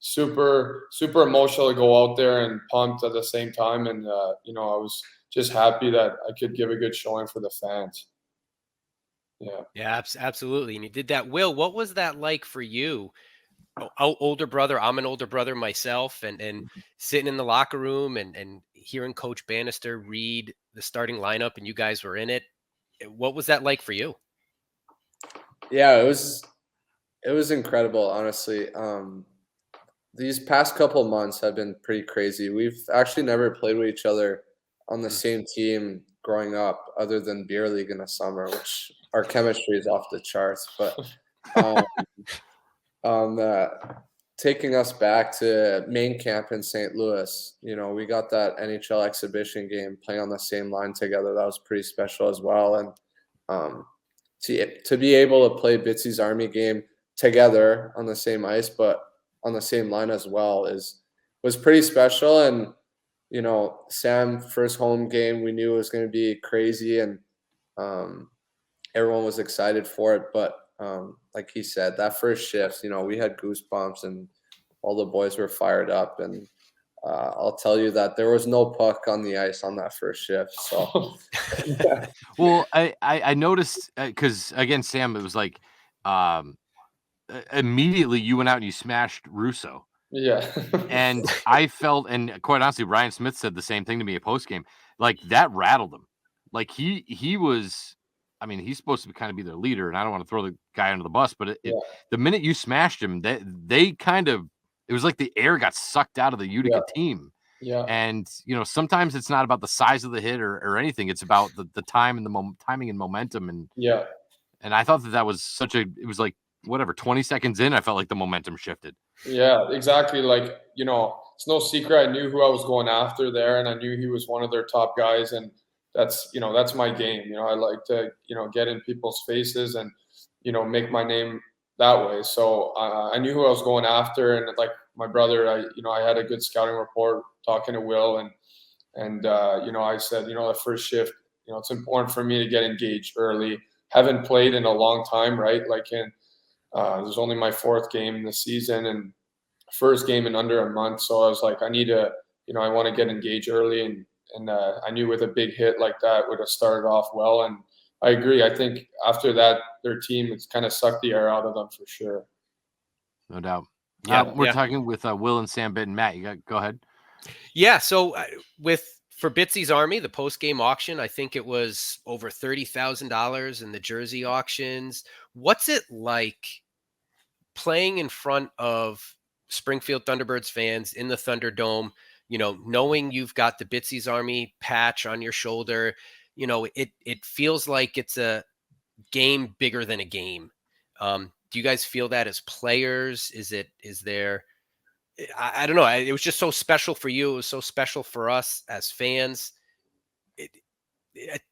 super emotional to go out there and pumped at the same time, and I was just happy that I could give a good showing for the fans. Yeah. Yeah, absolutely. And you did that. Will, what was that like for you? Older brother, I'm an older brother myself, and sitting in the locker room and hearing Coach Bannister read the starting lineup and you guys were in it. What was that like for you? Yeah, it was incredible, honestly. These past couple months have been pretty crazy. We've actually never played with each other on the same team growing up, other than beer league in the summer, which our chemistry is off the charts. But um, um, uh, taking us back to main camp in St. Louis, we got that NHL exhibition game playing on the same line together. That was pretty special as well. And um, to be able to play Bitsy's Army game together on the same ice, but on the same line as well was pretty special. And Sam first home game, we knew it was going to be crazy, and um, everyone was excited for it. But like he said, that first shift, we had goosebumps, and all the boys were fired up. And I'll tell you that there was no puck on the ice on that first shift. So, Well, I noticed because again, Sam, it was like immediately you went out and you smashed Russo. Yeah. And I felt, and quite honestly, Ryan Smith said the same thing to me at post game. Like that rattled him. Like he was. I mean, he's supposed to kind of be their leader, and I don't want to throw the guy under the bus, but Yeah. the minute you smashed him, they kind of, it was like the air got sucked out of the Utica team. Yeah. And sometimes it's not about the size of the hit or anything. It's about the time and the timing and momentum. Yeah. And I thought that was it was like whatever 20 seconds in, I felt like the momentum shifted. Yeah, exactly. Like, it's no secret. I knew who I was going after there, and I knew he was one of their top guys. And that's my game. I like to, get in people's faces and, make my name that way. So I knew who I was going after. And like my brother, I had a good scouting report talking to Will, and I said, the first shift, it's important for me to get engaged early. Haven't played in a long time, right? Like this is only my fourth game this season and first game in under a month. So I was like, I need to, I want to get engaged early. And I knew with a big hit like that would have started off well. And I agree. I think after that, their team, it's kind of sucked the air out of them for sure. No doubt. Yeah, We're talking with Will and Sam Bitten. Matt, go ahead. Yeah. So for Bitsy's Army, the post game auction, I think it was over $30,000 in the jersey auctions. What's it like playing in front of Springfield Thunderbirds fans in the Thunderdome? Knowing you've got the Bitsy's Army patch on your shoulder, it feels like it's a game bigger than a game. Do you guys feel that as players? Is there I don't know. It was just so special for you. It was so special for us as fans.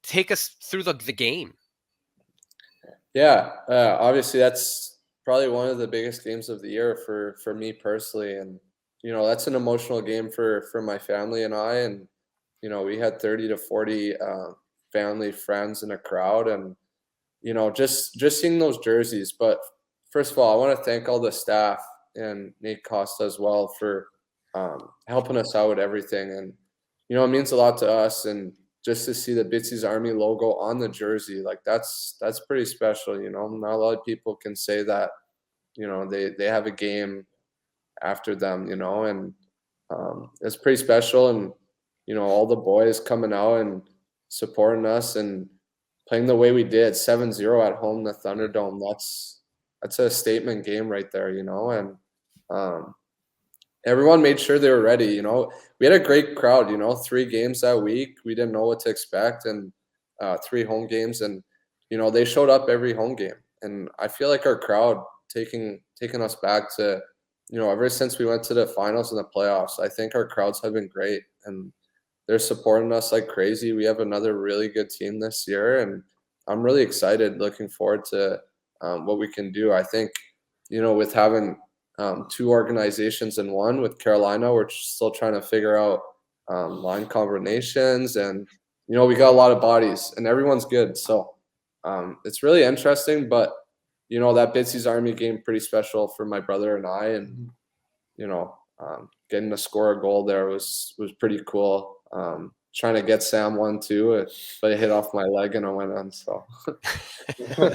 Take us through the game. Yeah, obviously that's probably one of the biggest games of the year for me personally, and that's an emotional game for my family and I, and we had 30 to 40 family friends in a crowd, and just seeing those jerseys. But first of all, I want to thank all the staff and Nate Costa as well for helping us out with everything, and it means a lot to us, and just to see the Bitsy's Army logo on the jersey, like that's pretty special. Not a lot of people can say that. They have a game after them. And it's pretty special. And all the boys coming out and supporting us and playing the way we did, 7-0 at home, the Thunderdome. That's a statement game right there. And everyone made sure they were ready. We had a great crowd. 3 games that week. We didn't know what to expect, and 3 home games, and they showed up every home game. And I feel like our crowd taking us back to ever since we went to the finals and the playoffs. I think our crowds have been great, and they're supporting us like crazy. We have another really good team this year, and I'm really excited. Looking forward to what we can do. I think with having 2 organizations in one with Carolina, we're still trying to figure out line combinations, and we got a lot of bodies, and everyone's good. So it's really interesting, but that Bitsy's Army game pretty special for my brother and I, and getting to score a goal there was pretty cool. Trying to get Sam one too, but it hit off my leg and I went on. So,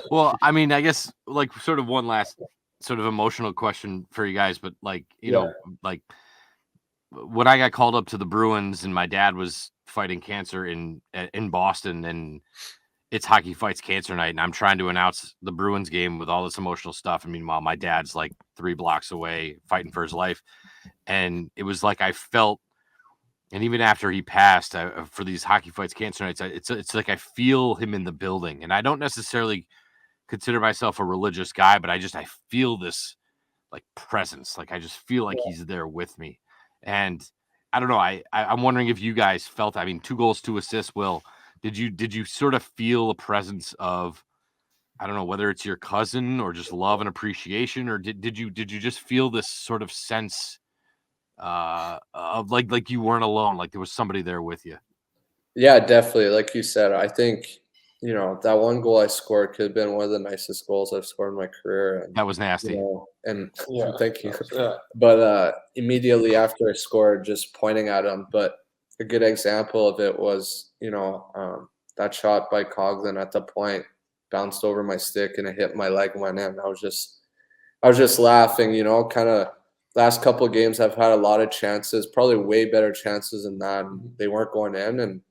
well, I mean, I guess like sort of one last sort of emotional question for you guys, but like like when I got called up to the Bruins and my dad was fighting cancer in Boston, and it's Hockey Fights Cancer Night, and I'm trying to announce the Bruins game with all this emotional stuff. And meanwhile, my dad's like 3 blocks away fighting for his life. And it was like I felt, and even after he passed, for these Hockey Fights Cancer Nights, it's like I feel him in the building. And I don't necessarily consider myself a religious guy, but I feel this like presence. Like I just feel like he's there with me. And I don't know. I'm wondering if you guys felt, I mean, 2 goals, 2 assists, Will. Did you sort of feel a presence of, I don't know, whether it's your cousin or just love and appreciation, or did you just feel this sort of sense of like you weren't alone, like there was somebody there with you? Yeah, definitely. Like you said, I think that one goal I scored could have been one of the nicest goals I've scored in my career. And, That was nasty. And thank you. But immediately after I scored, just pointing at him. But a good example of it was, that shot by Coughlin at the point bounced over my stick and it hit my leg and went in. I was just laughing. Kind of last couple of games I've had a lot of chances, probably way better chances than that. And they weren't going in, and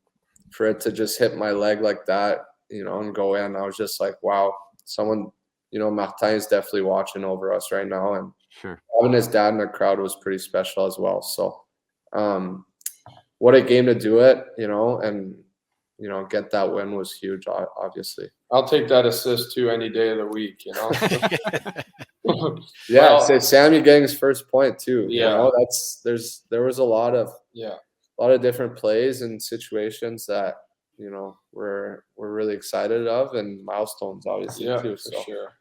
for it to just hit my leg like that, and go in, I was just like, wow, someone, Martin is definitely watching over us right now. And Sure. having his dad in the crowd was pretty special as well. So, what a game to do it, and, get that win was huge, obviously. I'll take that assist too any day of the week, Yeah, well, Sammy getting his first point too. Yeah. There was a lot of different plays and situations that we're really excited of, and milestones obviously too. For sure.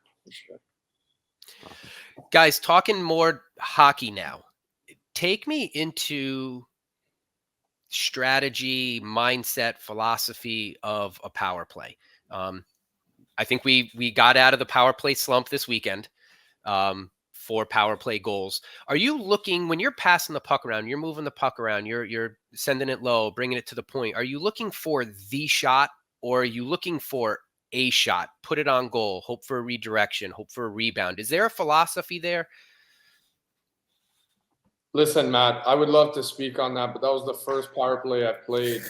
Guys, talking more hockey now. Take me into strategy, mindset, philosophy of a power play. I think we got out of the power play slump this weekend. 4 power play goals. Are you looking, when you're passing the puck around, you're moving the puck around, you're sending it low, bringing it to the point, are you looking for the shot, or are you looking for a shot, put it on goal, hope for a redirection, hope for a rebound? Is there a philosophy there? Listen, Matt, I would love to speak on that, but that was the first power play I've played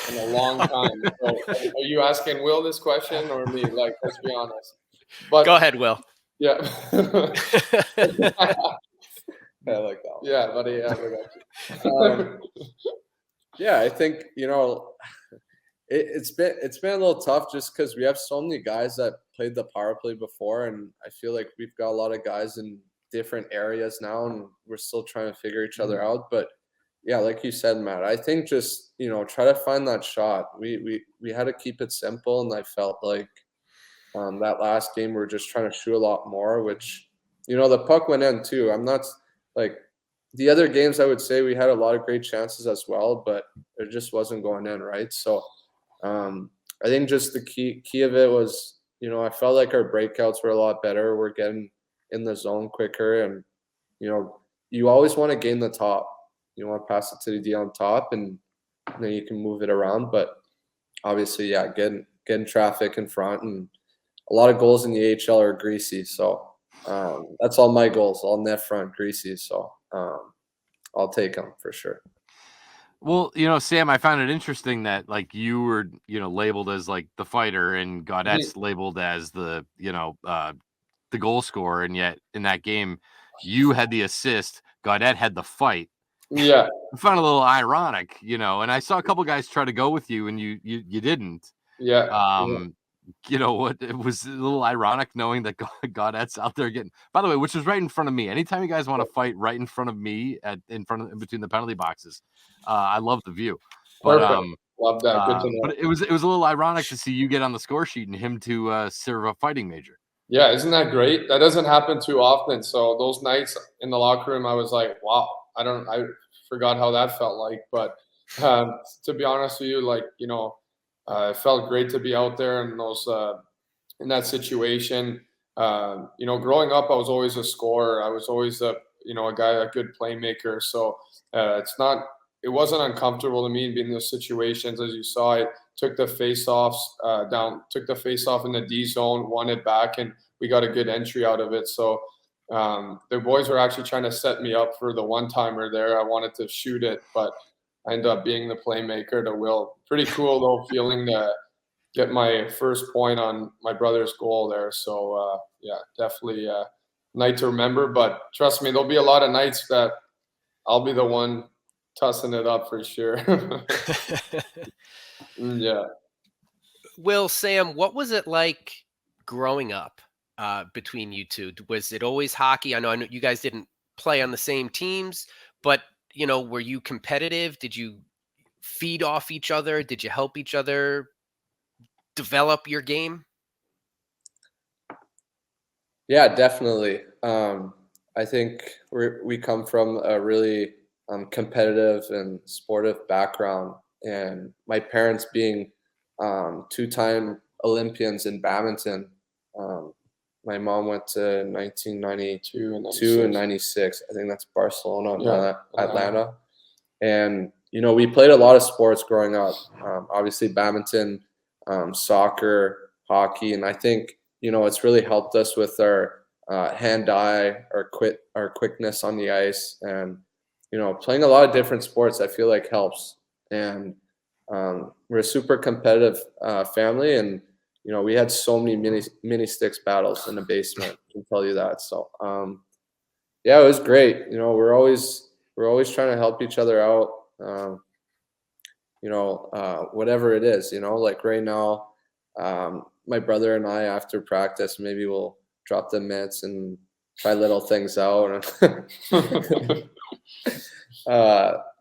in a long time. So, are you asking Will this question or me? Like, let's be honest. But go ahead, Will. Yeah. I like that one. Yeah, buddy. Yeah, I think it's been a little tough just because we have so many guys that played the power play before, and I feel like we've got a lot of guys in different areas now, and we're still trying to figure each other out. But yeah, like you said, Matt, I think just, try to find that shot. We had to keep it simple, and I felt like that last game we were just trying to shoot a lot more, which, the puck went in too. I'm not like the other games, I would say we had a lot of great chances as well, but it just wasn't going in, right? So I think just the key of it was, I felt like our breakouts were a lot better. We're getting in the zone quicker, and you always want to gain the top. You want to pass it to the D on top, and then you can move it around. But obviously, yeah, getting traffic in front, and a lot of goals in the AHL are greasy. So that's all my goals, all net front greasy. So I'll take them for sure. Well, Sam, I found it interesting that like you were, labeled as like the fighter, and Gaudette's labeled as the, the goal scorer, and yet in that game, you had the assist, Gaudette had the fight. Yeah, I found it a little ironic, and I saw a couple guys try to go with you, and you didn't. yeah. What, it was a little ironic knowing that Gaudette's out there getting. By the way, which was right in front of me. Anytime you guys want to fight right in front of me, in between the penalty boxes, I love the view. But Perfect. Love that. Good to know. But it was a little ironic to see you get on the score sheet and him to serve a fighting major. Yeah, isn't that great? That doesn't happen too often. So those nights in the locker room, I was like, wow, I forgot how that felt like. But to be honest with you, like, it felt great to be out there in those in that situation. Growing up, I was always a scorer. I was always a good playmaker. So it wasn't uncomfortable to me being in those situations. As you saw, I took the face-offs took the face-off in the D zone, won it back, and we got a good entry out of it. So the boys were actually trying to set me up for the one-timer there. I wanted to shoot it, but I ended up being the playmaker to will. Pretty cool, though, feeling to get my first point on my brother's goal there. So, yeah, definitely a night to remember. But trust me, there'll be a lot of nights that I'll be the one tussing it up for sure. Yeah. Will, Sam, what was it like growing up between you two? Was it always hockey? I know you guys didn't play on the same teams, but, were you competitive? Did you feed off each other? Did you help each other develop your game? Yeah, definitely. I think we come from a really competitive and sportive background, and my parents being two-time Olympians in badminton. My mom went to 1992 and 96. I think that's Barcelona, Atlanta. And, we played a lot of sports growing up. Obviously badminton, soccer, hockey. And I think, it's really helped us with our hand-eye, our quickness on the ice. And, playing a lot of different sports, I feel like helps. And we're a super competitive family, and we had so many mini sticks battles in the basement. I can tell you that. So yeah, it was great. We're always trying to help each other out. Whatever it is. Like right now, my brother and I, after practice, maybe we'll drop the mitts and try little things out.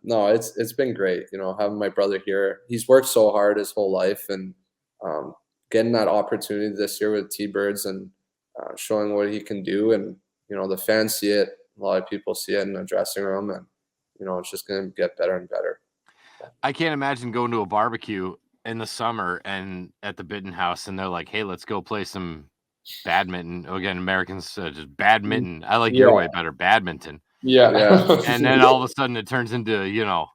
No, it's been great, having my brother here. He's worked so hard his whole life, and getting that opportunity this year with T-Birds and showing what he can do. And, the fans see it. A lot of people see it in the dressing room, and, it's just going to get better and better. I can't imagine going to a barbecue in the summer and at the Bitten House, and they're like, hey, let's go play some badminton. Again, Americans just badminton. I like your way better, badminton. Yeah. And then all of a sudden it turns into,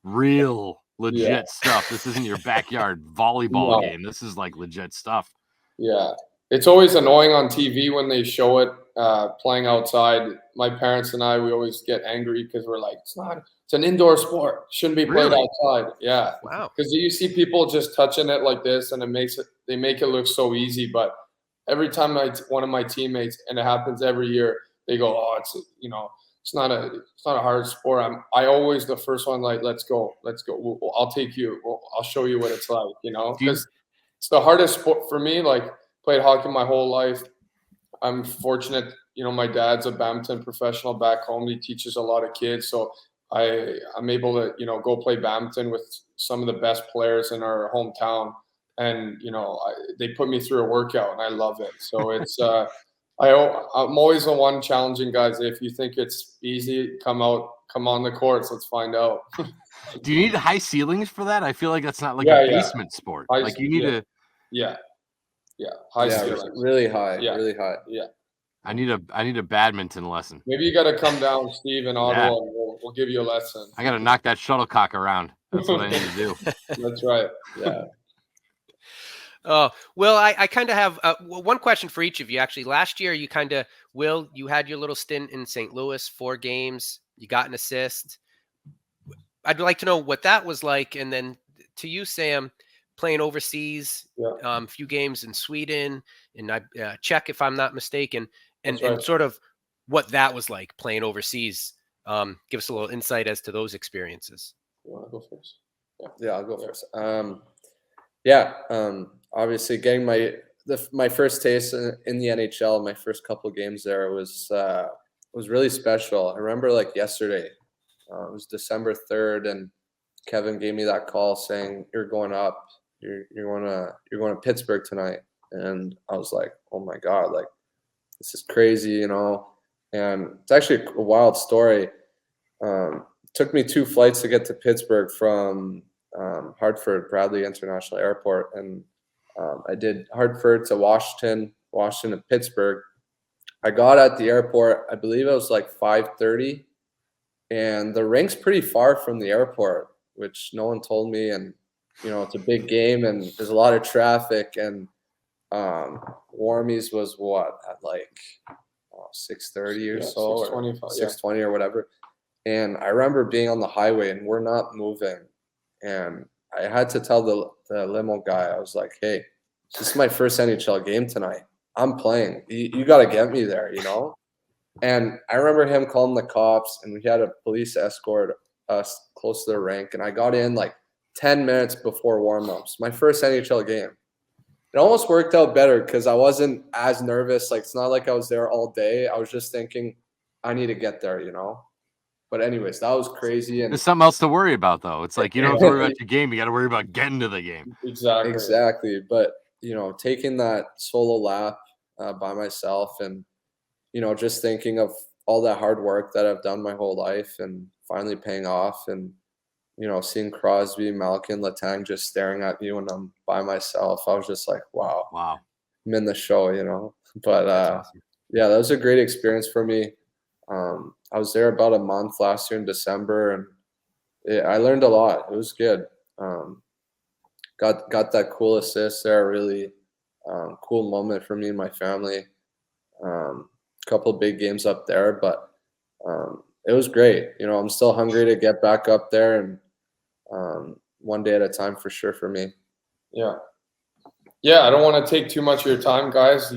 real legit stuff. This isn't your backyard volleyball game. This is like legit stuff. Yeah. It's always annoying on TV when they show it playing outside. My parents and I, we always get angry because we're like, it's an indoor sport. It shouldn't be played outside. Yeah. Wow. Because you see people just touching it like this, and they make it look so easy. But every time one of my teammates, and it happens every year, they go, oh, it's not a hard sport. I always the first one, like, let's go. I'll take you. I'll show you what it's like, because it's the hardest sport for me. Like, played hockey my whole life. I'm fortunate, my dad's a badminton professional back home. He teaches a lot of kids, so I'm able to go play badminton with some of the best players in our hometown, and they put me through a workout, and I love it. So it's I'm always the one challenging guys. If you think it's easy, come on the courts. Let's find out. Do you need high ceilings for that? I feel like that's not like Yeah, a yeah. basement sport. Like you need to. Yeah. High Yeah, ceilings. really high, Yeah. really high. Yeah. I need a badminton lesson. Maybe you got to come down, Steve, in Ottawa, and we'll give you a lesson. I got to knock that shuttlecock around. That's what I need to do. That's right. Yeah. Oh, well, I kind of have one question for each of you. Actually, last year you had your little stint in St. Louis, 4 games. You got an assist. I'd like to know what that was like. And then to you, Sam, playing overseas, a few games in Sweden and Czech, if I'm not mistaken, and sort of what that was like playing overseas. Give us a little insight as to those experiences. You want to go first? Yeah, I'll go first. Obviously getting my first taste in the NHL, my first couple games there was really special. I remember like yesterday. It was December 3rd, and Kevin gave me that call saying, "You're going up. You're going to Pittsburgh tonight." And I was like, "Oh my God, like this is crazy," And it's actually a wild story. It took me 2 flights to get to Pittsburgh from Hartford Bradley International Airport, and I did Hartford to Washington to Pittsburgh. I got at the airport, I believe it was like 5:30, and the rink's pretty far from the airport, which no one told me. And it's a big game, and there's a lot of traffic. And Warmies was at like 6:30 or so, 6:25, or 6:20 or whatever. And I remember being on the highway, and we're not moving. And I had to tell the limo guy, I was like, "Hey, this is my first NHL game tonight. I'm playing. You got to get me there, And I remember him calling the cops, and we had a police escort us close to the rink. And I got in like 10 minutes before warm-ups, my first NHL game. It almost worked out better because I wasn't as nervous. Like, it's not like I was there all day. I was just thinking, I need to get there, But anyways, that was crazy. And there's something else to worry about, though. It's like you don't have to worry about your game. You got to worry about getting to the game. Exactly. But, taking that solo lap by myself and, just thinking of all that hard work that I've done my whole life and finally paying off, and, seeing Crosby, Malkin, Letang just staring at me when I'm by myself. I was just like, wow, I'm in the show, But awesome. Yeah, that was a great experience for me. I was there about a month last year in December, and I learned a lot. It was good. Got that cool assist there, really cool moment for me and my family. Couple big games up there, but it was great. I'm still hungry to get back up there, and one day at a time for sure for me. Yeah. I don't want to take too much of your time, guys.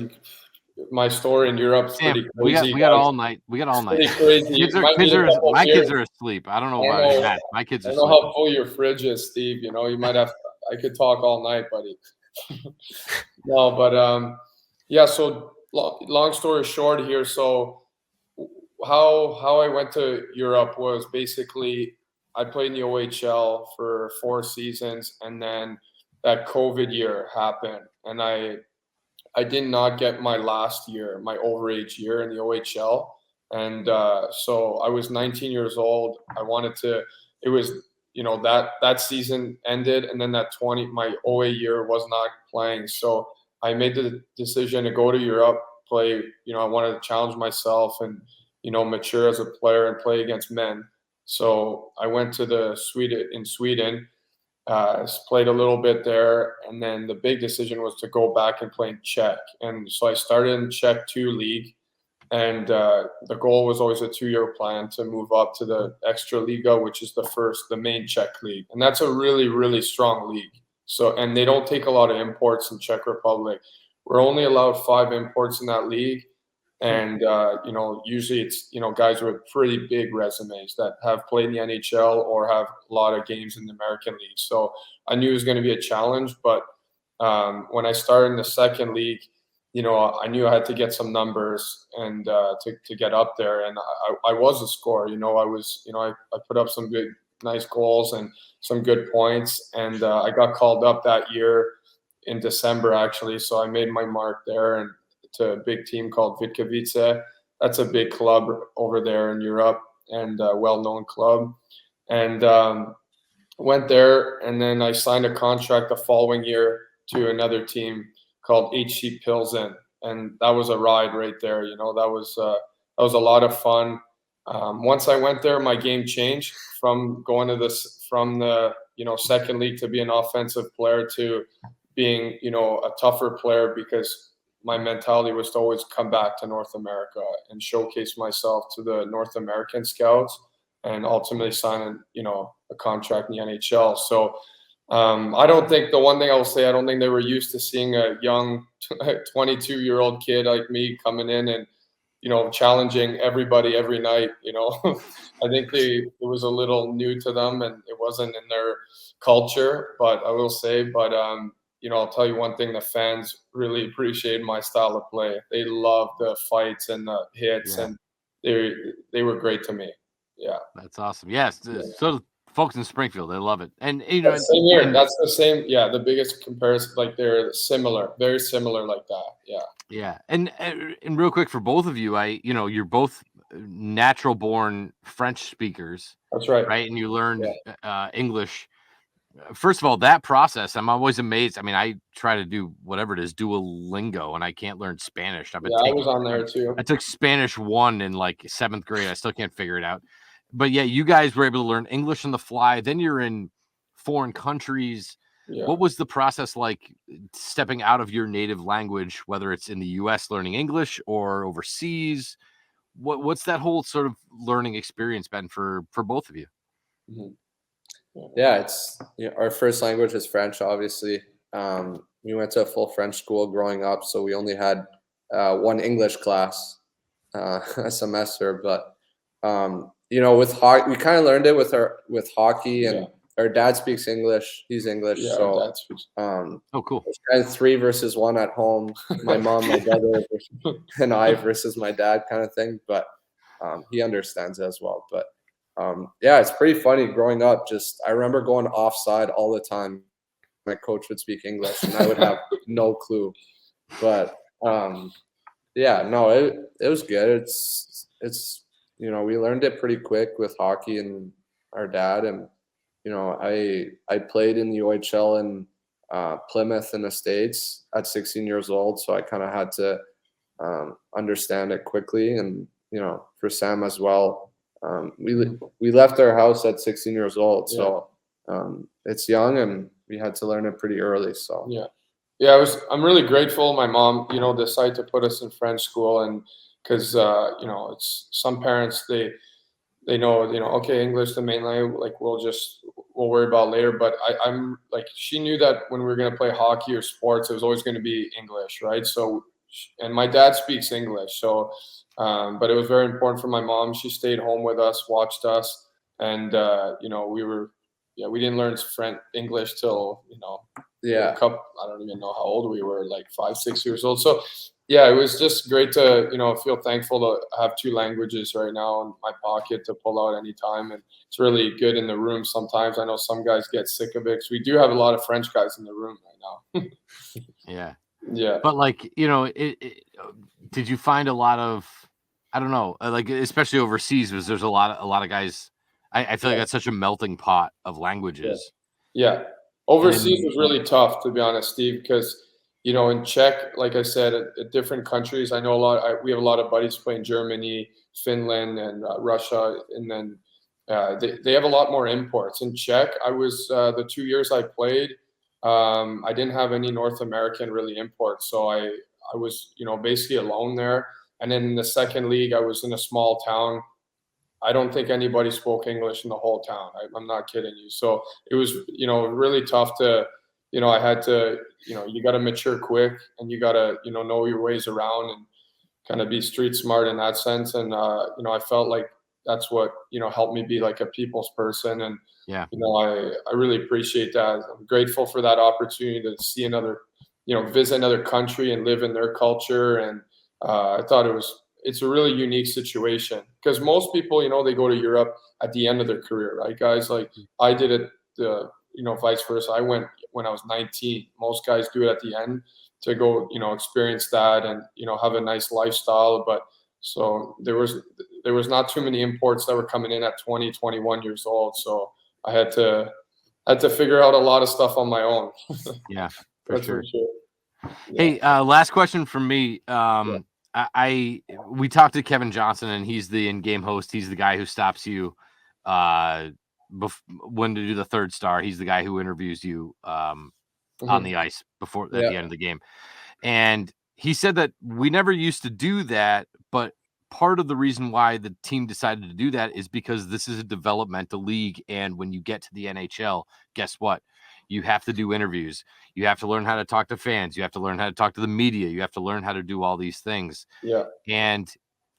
My story in Europe's pretty crazy. We got all night. Pretty crazy. My kids are asleep. I don't know about that. My kids are I don't asleep. know how full your fridge is, Steve. You might have. I could talk all night, buddy. No, but So long story short here. So how I went to Europe was basically I played in the OHL for 4 seasons, and then that COVID year happened, and I did not get my last year, my overage year in the OHL. And so I was 19 years old. It was, that season ended, and then my OA year was not playing. So I made the decision to go to Europe, play, I wanted to challenge myself and, mature as a player and play against men. So I went to Sweden, played a little bit there, and then the big decision was to go back and play in Czech. And so I started in Czech 2 league, and the goal was always a 2-year plan to move up to the Extra Liga, which is the main Czech league, and that's a really, really strong league. So, and they don't take a lot of imports in Czech Republic. We're only allowed 5 imports in that league. And, usually it's, guys with pretty big resumes that have played in the NHL or have a lot of games in the American League. So I knew it was going to be a challenge. But when I started in the second league, I knew I had to get some numbers and to get up there. And I was a scorer. I put up some good, nice goals and some good points. And I got called up that year in December, actually. So I made my mark there and to a big team called Vitkovice. That's a big club over there in Europe and a well-known club. And went there, and then I signed a contract the following year to another team called HC Pilsen, and that was a ride right there. That was a lot of fun. Once I went there, my game changed from going to from the second league to be an offensive player to being a tougher player, because my mentality was to always come back to North America and showcase myself to the North American scouts, and ultimately sign a contract in the NHL. So I don't think, the one thing I will say, I don't think they were used to seeing a young 22-year-old kid like me coming in and challenging everybody every night. I think it was a little new to them, and it wasn't in their culture. But I will say, I'll tell you one thing: the fans really appreciated my style of play. They loved the fights and the hits, and they were great to me. Yeah, That's awesome. Yes, so folks in Springfield, they love it, and same here. That's the same. Yeah, the biggest comparison, like they're similar, very similar, like that. Yeah. Yeah, and real quick for both of you, you're both natural born French speakers. That's right. Right, and you learned English. First of all, that process, I'm always amazed. I mean, I try to do whatever it is, Duolingo, and I can't learn Spanish. I was on there too. I took Spanish 1 in like 7th grade. I still can't figure it out. But yeah, you guys were able to learn English on the fly. Then you're in foreign countries. Yeah. What was the process like stepping out of your native language, whether it's in the US learning English or overseas? What's that whole sort of learning experience been for both of you? Mm-hmm. Yeah, it's our first language is French, obviously. We went to a full French school growing up, so we only had one English class a semester. But with hockey, we kind of learned it with hockey, and our dad speaks English. He's English, so dad speaks. Oh, cool. Kind of 3 versus 1 at home. My mom, my brother, and I versus my dad, kind of thing. But he understands it as well. But it's pretty funny growing up. I remember going offside all the time. My coach would speak English, and I would have no clue. But it was good. It's we learned it pretty quick with hockey and our dad. And I played in the OHL in Plymouth in the States at 16 years old, so I kind of had to understand it quickly. And for Sam as well. We left our house at 16 years old, so it's young, and we had to learn it pretty early. So I'm really grateful my mom decided to put us in French school, and because it's some parents they know okay, English the main language, like we'll worry about later. But I'm like, she knew that when we were going to play hockey or sports, it was always going to be English, right? So, and my dad speaks English, so but it was very important for my mom. She stayed home with us, watched us, and we didn't learn English till a couple, I don't even know how old we were, like 5, 6 years old. So it was just great to feel thankful to have 2 languages right now in my pocket to pull out anytime, and it's really good in the room. Sometimes I know some guys get sick of it, because we do have a lot of French guys in the room right now. Yeah. But like, did you find a lot of, I don't know, like especially overseas, was there's a lot of guys. I feel like that's such a melting pot of languages. Yeah. Overseas was really tough, to be honest, Steve, because in Czech, like I said, at different countries, I know we have a lot of buddies playing Germany, Finland, and Russia, and then they have a lot more imports. In Czech, I was the 2 years I played, I didn't have any North American really imports, so I was basically alone there. And then in the second league, I was in a small town. I don't think anybody spoke English in the whole town. I'm not kidding you. So it was really tough to I had to you got to mature quick, and you got to know your ways around and kind of be street smart in that sense. And I felt like that's what helped me be like a people's person. And I really appreciate that. I'm grateful for that opportunity to see another visit another country and live in their culture. And I thought it's a really unique situation because most people, they go to Europe at the end of their career, right, guys? Like I did it, vice versa. I went when I was 19. Most guys do it at the end to go, experience that and, have a nice lifestyle. But so there was not too many imports that were coming in at 20, 21 years old. So I had to figure out a lot of stuff on my own. Yeah, That's sure. for sure. Hey, last question from me. We talked to Kevin Johnson, and he's the in-game host. He's the guy who stops you when to do the third star. He's the guy who interviews you on the ice before at the end of the game. And he said that we never used to do that, but part of the reason why the team decided to do that is because this is a developmental league. And when you get to the NHL, guess what? You have to do interviews. You have to learn how to talk to fans. You have to learn how to talk to the media. You have to learn how to do all these things. Yeah. And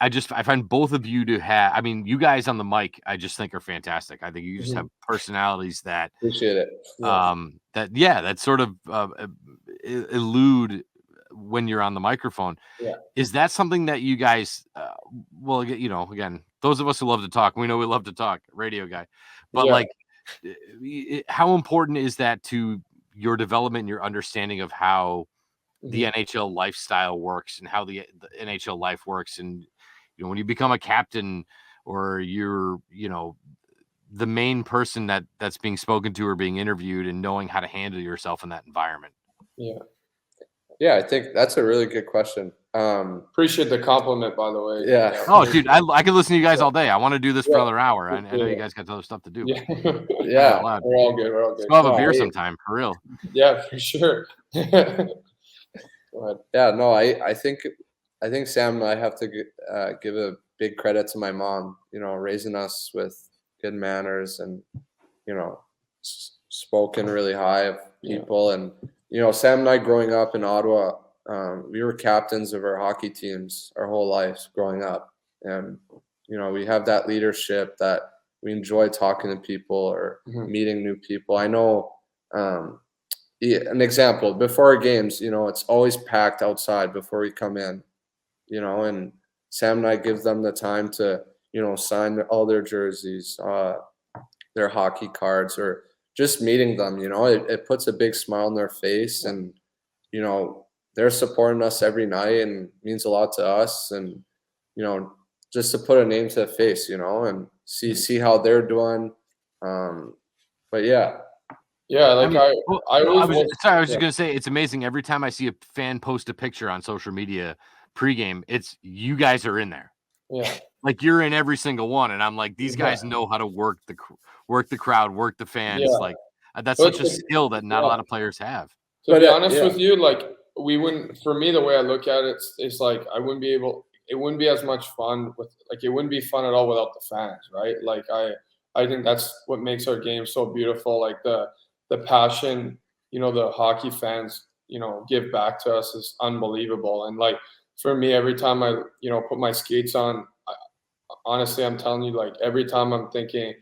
I find both of you to have, I mean, you guys on the mic, I just think are fantastic. I think you just have personalities that, Appreciate it. that sort of elude when you're on the microphone. Yeah. Is that something that you guys, again, those of us who love to talk, we know we love to talk, radio guy, but like, how important is that to your development and your understanding of how the NHL lifestyle works and how the NHL life works? And, when you become a captain or you're, the main person that's being spoken to or being interviewed and knowing how to handle yourself in that environment. Yeah. Yeah, I think that's a really good question. Appreciate the compliment, by the way. Yeah. Oh, dude, I could listen to you guys all day. I want to do this for another hour. I know you guys got other stuff to do. Yeah. Yeah. We're all good. We're all good. Go have a beer sometime, for real. Yeah, for sure. Yeah, no, I think Sam and I have to give a big credit to my mom, raising us with good manners and, spoken really high of people. And, Sam and I growing up in Ottawa, we were captains of our hockey teams our whole lives growing up. And, we have that leadership that we enjoy talking to people or meeting new people. I know an example, before games, it's always packed outside before we come in, and Sam and I give them the time to, sign all their jerseys, their hockey cards, or just meeting them, it puts a big smile on their face. And, they're supporting us every night and means a lot to us. And, just to put a name to the face, and see how they're doing. But yeah. Yeah, like I was just gonna say, it's amazing. Every time I see a fan post a picture on social media pregame, it's you guys are in there. Yeah, like you're in every single one, and I'm like, these guys know how to work the crowd, work the fans. Yeah. Like that's such a skill that not a lot of players have. To be honest with you, like we wouldn't. For me, the way I look at it, it's like I wouldn't be able. It wouldn't be as much fun it wouldn't be fun at all without the fans, right? Like I think that's what makes our game so beautiful. Like the passion, the hockey fans, give back to us is unbelievable. And like for me, every time I, put my skates on, honestly, I'm telling you, like every time I'm thinking,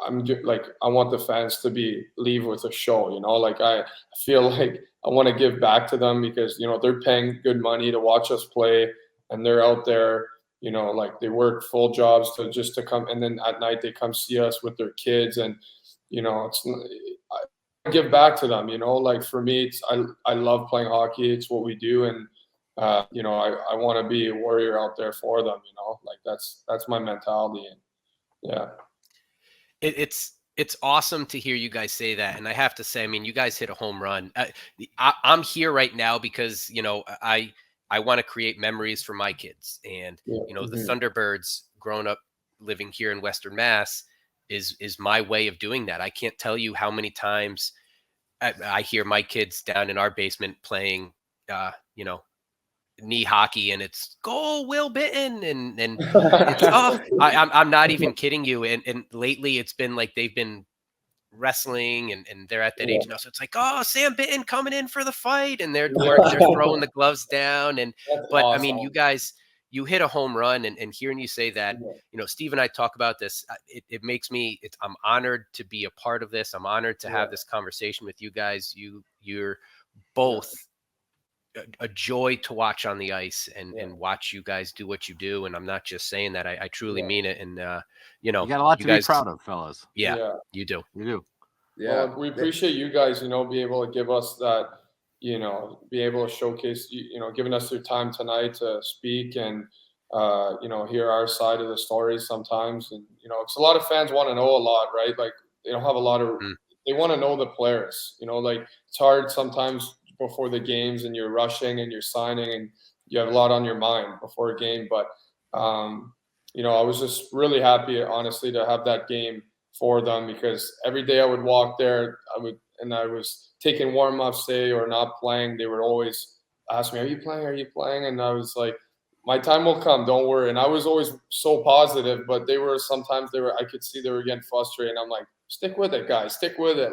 I want the fans to leave with a show, like I feel like I want to give back to them because, they're paying good money to watch us play and they're out there, like they work full jobs to come. And then at night they come see us with their kids and, I give back to them, like for me, I love playing hockey. It's what we do. And, I want to be a warrior out there for them, like that's my mentality. And yeah. It's awesome to hear you guys say that. And I have to say, I mean, you guys hit a home run. I'm here right now because, I want to create memories for my kids. And, the Thunderbirds growing up living here in Western Mass is my way of doing that. I can't tell you how many times I hear my kids down in our basement playing, knee hockey, and it's go Will Bitten, and it's I'm not even kidding you. And lately it's been like they've been wrestling and they're at that age now, so it's like, oh, Sam Bitten coming in for the fight, and they're throwing the gloves down. And but awesome. I mean, you guys, you hit a home run, and hearing you say that, Steve and I talk about this, it makes me, I'm honored to be a part of this. I'm honored to have this conversation with you guys. You're both a joy to watch on the ice and watch you guys do what you do. And I'm not just saying that. I truly mean it. And, you You got a lot you to be guys, proud of, fellas. yeah, Yeah. you do. You do. Yeah. Well, we appreciate you guys, be able to give us that, be able to showcase, giving us your time tonight to speak and, hear our side of the story sometimes. And, it's a lot of fans want to know a lot, right? Like they don't have a lot of, Mm. they want to know the players, like it's hard sometimes before the games and you're rushing and you're signing and you have a lot on your mind before a game. But, I was just really happy, honestly, to have that game for them because every day I would walk there, I was taking warm ups day or not playing. They would always ask me, "Are you playing? Are you playing?" And I was like, "My time will come. Don't worry." And I was always so positive, but sometimes I could see they were getting frustrated. And I'm like, "Stick with it, guys. Stick with it."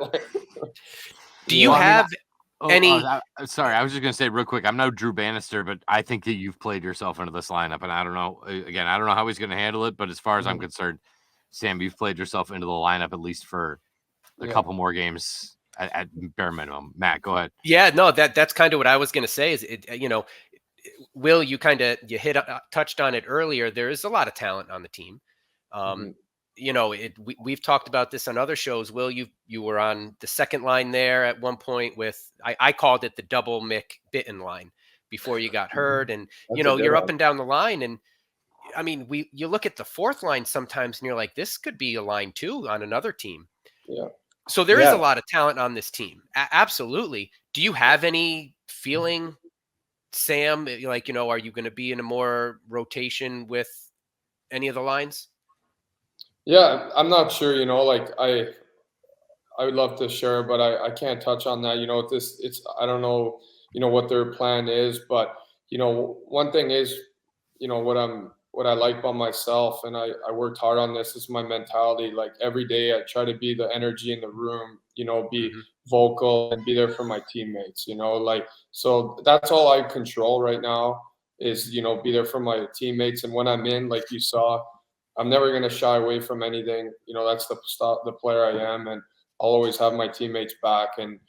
Do you Well, I mean, have any? sorry, I was just gonna say real quick. I'm no Drew Bannister, but I think that you've played yourself into this lineup, and I don't know. Again, I don't know how he's gonna handle it, but as far as I'm concerned, Sam, you've played yourself into the lineup at least for a couple more games at bare minimum. Matt, go ahead. Yeah, no, that's kind of what I was going to say. Is Will, you touched on it earlier. There is a lot of talent on the team. We've talked about this on other shows. Will, you were on the second line there at one point with I called it the double Mick Bitten line before you got hurt, and you're up and down the line, and I mean you look at the fourth line sometimes, and you're like, this could be a line too on another team. Yeah. So there is a lot of talent on this team. Absolutely. Do you have any feeling, Sam, like, are you going to be in a more rotation with any of the lines? Yeah, I'm not sure, like I would love to share, but I can't touch on that. I don't know, what their plan is, but one thing is, what I like about myself, and I worked hard on this, is my mentality. Like every day I try to be the energy in the room, be vocal and be there for my teammates, so that's all I control right now is, be there for my teammates. And when I'm in, like you saw, I'm never going to shy away from anything. That's the player I am. And I'll always have my teammates back. And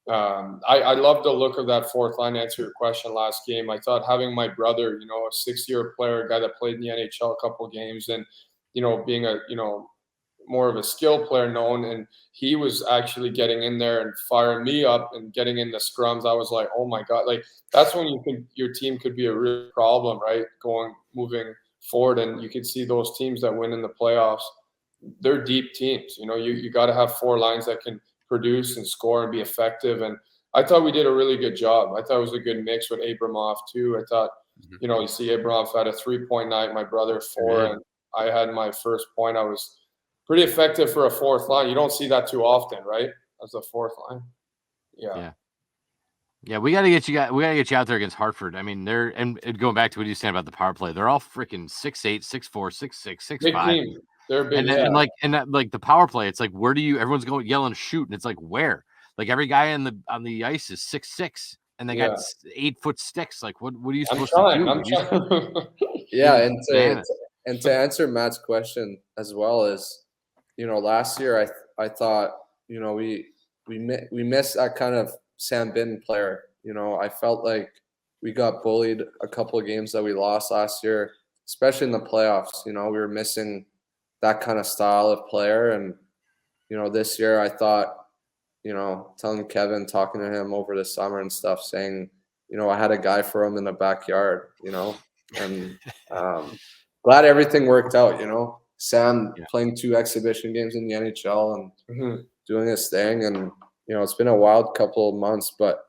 I love the look of that fourth line. To answer your question, last game, I thought having my brother, a 6-year player, a guy that played in the NHL a couple of games, and being a more of a skill player known, and he was actually getting in there and firing me up and getting in the scrums. I was like, oh my god, like that's when your team could be a real problem, right? Moving forward, and you could see those teams that win in the playoffs. They're deep teams. You got to have four lines that can produce and score and be effective. And I thought we did a really good job. I thought it was a good mix with Abramov too. I thought, you see Abramov had a 3-point night, my brother 4, and I had my first point. I was pretty effective for a fourth line. You don't see that too often, right? As a fourth line. Yeah, we got to get you out there against Hartford. I mean, and going back to what you said about the power play, they're all freaking 6'8", 6'4", 6'6", 6'5". Big team. They're big. And the power play, it's like, where do you? Everyone's going yelling shoot, and it's like, where? Like every guy on the ice is 6'6", and they got 8-foot sticks. Like, what are you supposed to do? I'm trying. Yeah, and to answer Matt's question as well is, last year I thought, we missed that kind of Sam Bin player. I felt like we got bullied a couple of games that we lost last year, especially in the playoffs. We were missing that kind of style of player. And, this year I thought, telling Kevin, talking to him over the summer and stuff, saying, I had a guy for him in the backyard, and glad everything worked out, Sam playing 2 exhibition games in the NHL and doing his thing. And, it's been a wild couple of months, but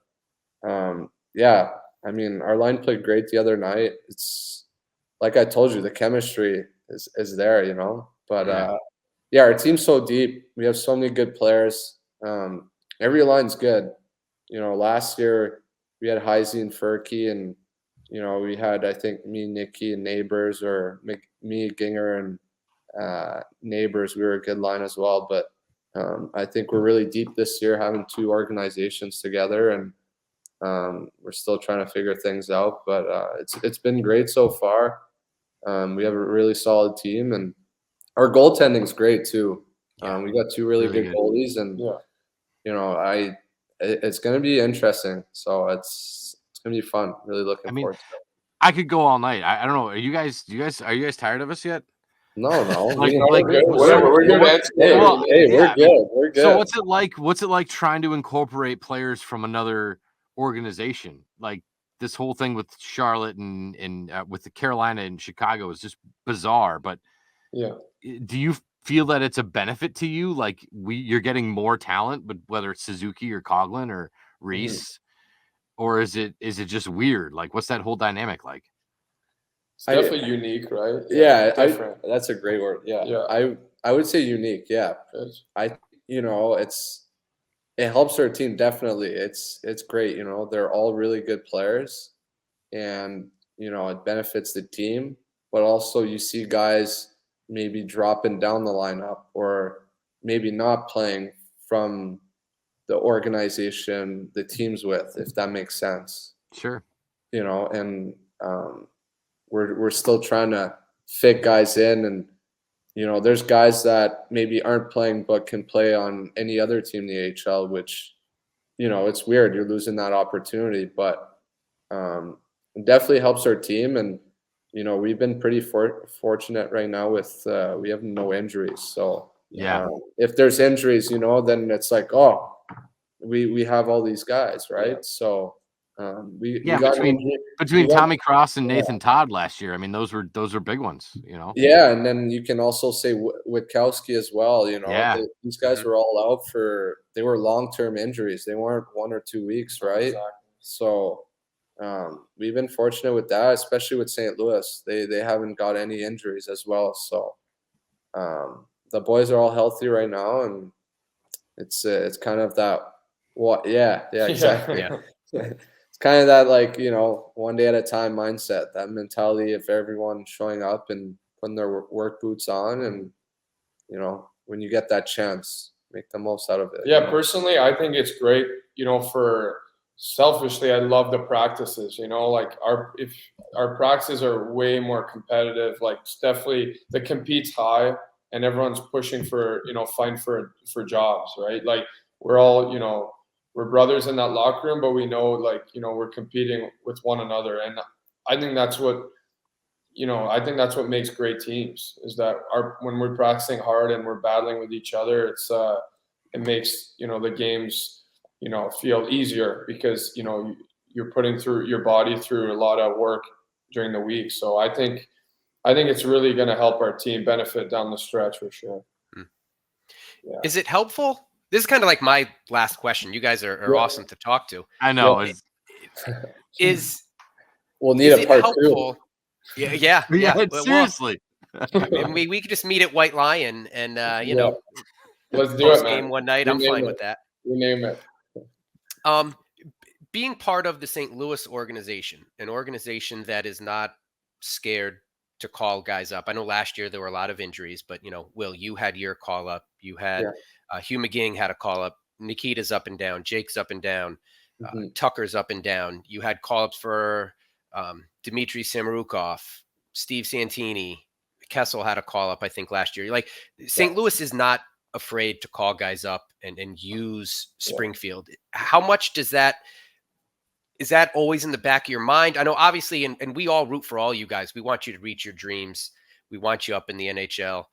I mean, our line played great the other night. It's like I told you, the chemistry is there, but our team's so deep. We have so many good players. Every line's good. Last year we had Heisey and Furkey, and we had, I think, me, Nicky, and Neighbors, or me, Ginger, and Neighbors. We were a good line as well. But I think we're really deep this year, having 2 organizations together, and we're still trying to figure things out. But it's been great so far. We have a really solid team, and our goaltending's great too. We got 2 really good goalies, and it's going to be interesting. So it's gonna be fun. Really looking I mean, forward to it. I could go all night. I don't know. Are you guys tired of us yet? No. Like, Whatever, we're here to entertain. well, Hey, yeah, we're I mean, good. We're good. so what's it like? What's it like trying to incorporate players from another organization? Like this whole thing with Charlotte and with the Carolina and Chicago is just bizarre. But Yeah. do you feel that it's a benefit to you? Like you're getting more talent, but whether it's Suzuki or Coughlin or Reese, or is it just weird? Like what's that whole dynamic like? It's definitely unique, right? Yeah, different. That's a great word. Yeah. Yeah. I would say unique. Yeah. It helps our team definitely. It's great. They're all really good players, and it benefits the team. But also, you see guys maybe dropping down the lineup or maybe not playing from the organization the team's with, if that makes sense. Sure. And we're still trying to fit guys in, and there's guys that maybe aren't playing but can play on any other team in the AHL, which it's weird. You're losing that opportunity, but it definitely helps our team. And we've been pretty fortunate right now with we have no injuries. So yeah, if there's injuries, then it's like, oh, we have all these guys, right? Yeah. So we got between Tommy Cross and Nathan Todd last year. I mean, those were big ones, Yeah, and then you can also say Witkowski as well. Yeah. These guys were all out they were long-term injuries. They weren't 1 or 2 weeks, right? Exactly. So we've been fortunate with that, especially with St. Louis. They haven't got any injuries as well. So the boys are all healthy right now, and it's kind of that. Yeah, exactly. Yeah. It's kind of that, like, one day at a time mindset, that mentality of everyone showing up and putting their work boots on, and when you get that chance, make the most out of it. Yeah, personally, I think it's great. For selfishly, I love the practices. Like if our practices are way more competitive. Like it's definitely the compete's high, and everyone's pushing for fighting for jobs, right? Like we're all we're brothers in that locker room, but we know we're competing with one another, and I think that's what makes great teams, is that when we're practicing hard and we're battling with each other, it makes the games feel easier, because you're putting through your body through a lot of work during the week. So I think it's really going to help our team benefit down the stretch for sure. Yeah. Is it helpful? This is kind of like my last question. You guys are awesome to talk to. I know. We'll need a part two. Yeah. Seriously. We could just meet at White Lion and let's do it, man. Game one night. I'm fine with that. You name it. Being part of the St. Louis organization, an organization that is not scared to call guys up. I know last year there were a lot of injuries, but Will, you had your call up. You had Hugh McGing had a call up. Nikita's up and down. Jake's up and down. Tucker's up and down. You had call ups for Dmitry Samorukov, Steve Santini. Kessel had a call up, I think, last year. Like St. Louis is not afraid to call guys up and use Springfield. How much is that always in the back of your mind? I know, obviously, and we all root for all you guys. We want you to reach your dreams. We want you up in the NHL.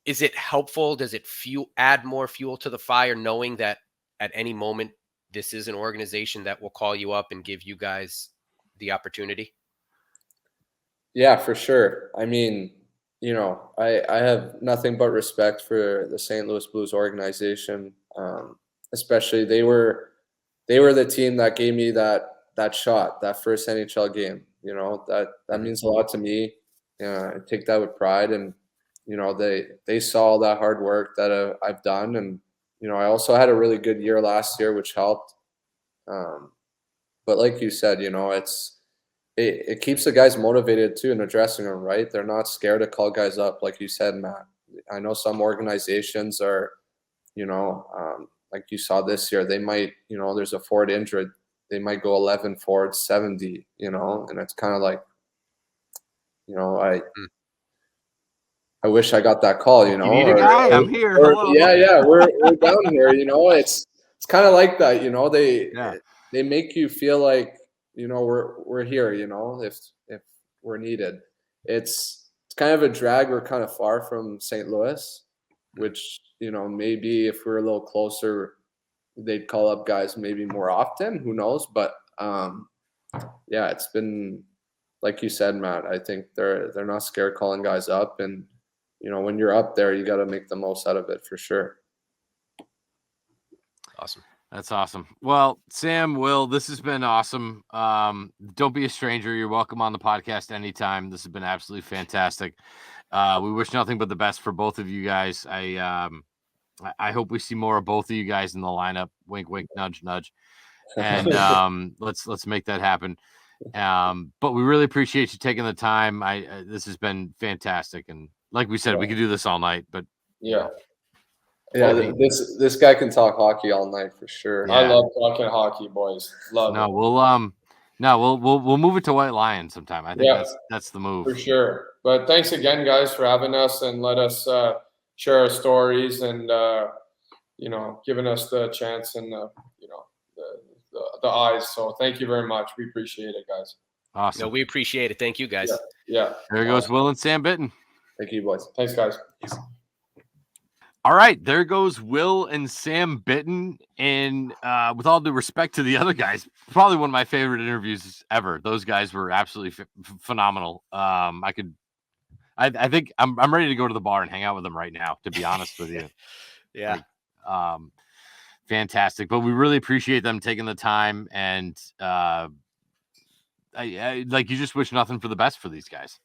Is it helpful? Does it add more fuel to the fire, knowing that at any moment this is an organization that will call you up and give you guys the opportunity? Yeah, for sure. I mean, I have nothing but respect for the St. Louis Blues organization. Especially they were the team that gave me that shot, that first NHL game. That means a lot to me. I take that with pride, and they saw all that hard work that I've done, and I also had a really good year last year, which helped. But like you said, it keeps the guys motivated too in the dressing room, right? They're not scared to call guys up, like you said, Matt. I know some organizations are, like you saw this year, they might, there's a forward injured, they might go 11 forward, 70, and it's kind of like, I wish I got that call, You need a guy? I'm here. Yeah, we're down here, it's kind of like that, they make you feel like, we're here, if we're needed. It's kind of a drag. We're kind of far from St. Louis, which, maybe if we're a little closer, they'd call up guys maybe more often. Who knows? But yeah, it's been like you said, Matt. I think they're not scared calling guys up, and when you're up there, you got to make the most out of it for sure. Awesome. That's awesome. Well, Sam, Will, this has been awesome. Don't be a stranger. You're welcome on the podcast anytime. This has been absolutely fantastic. We wish nothing but the best for both of you guys. I hope we see more of both of you guys in the lineup. Wink, wink, nudge, nudge. And let's make that happen. But we really appreciate you taking the time. This has been fantastic. And like we said, we could do this all night, but Yeah. Yeah, this guy can talk hockey all night for sure. Yeah. I love talking hockey, boys. Love no, it. we'll move it to White Lion sometime. I think that's the move. For sure. But thanks again, guys, for having us and let us share our stories and giving us the chance and the eyes. So thank you very much. We appreciate it, guys. Awesome. No, we appreciate it. Thank you, guys. Yeah. There goes Will and Sam Bitten. Thank you, boys. Thanks, guys. All right, there goes Will and Sam Bitten. And with all due respect to the other guys, probably one of my favorite interviews ever. Those guys were absolutely phenomenal. I think I'm ready to go to the bar and hang out with them right now, to be honest with you. Yeah. Fantastic. But we really appreciate them taking the time. And I like, you just wish nothing for the best for these guys.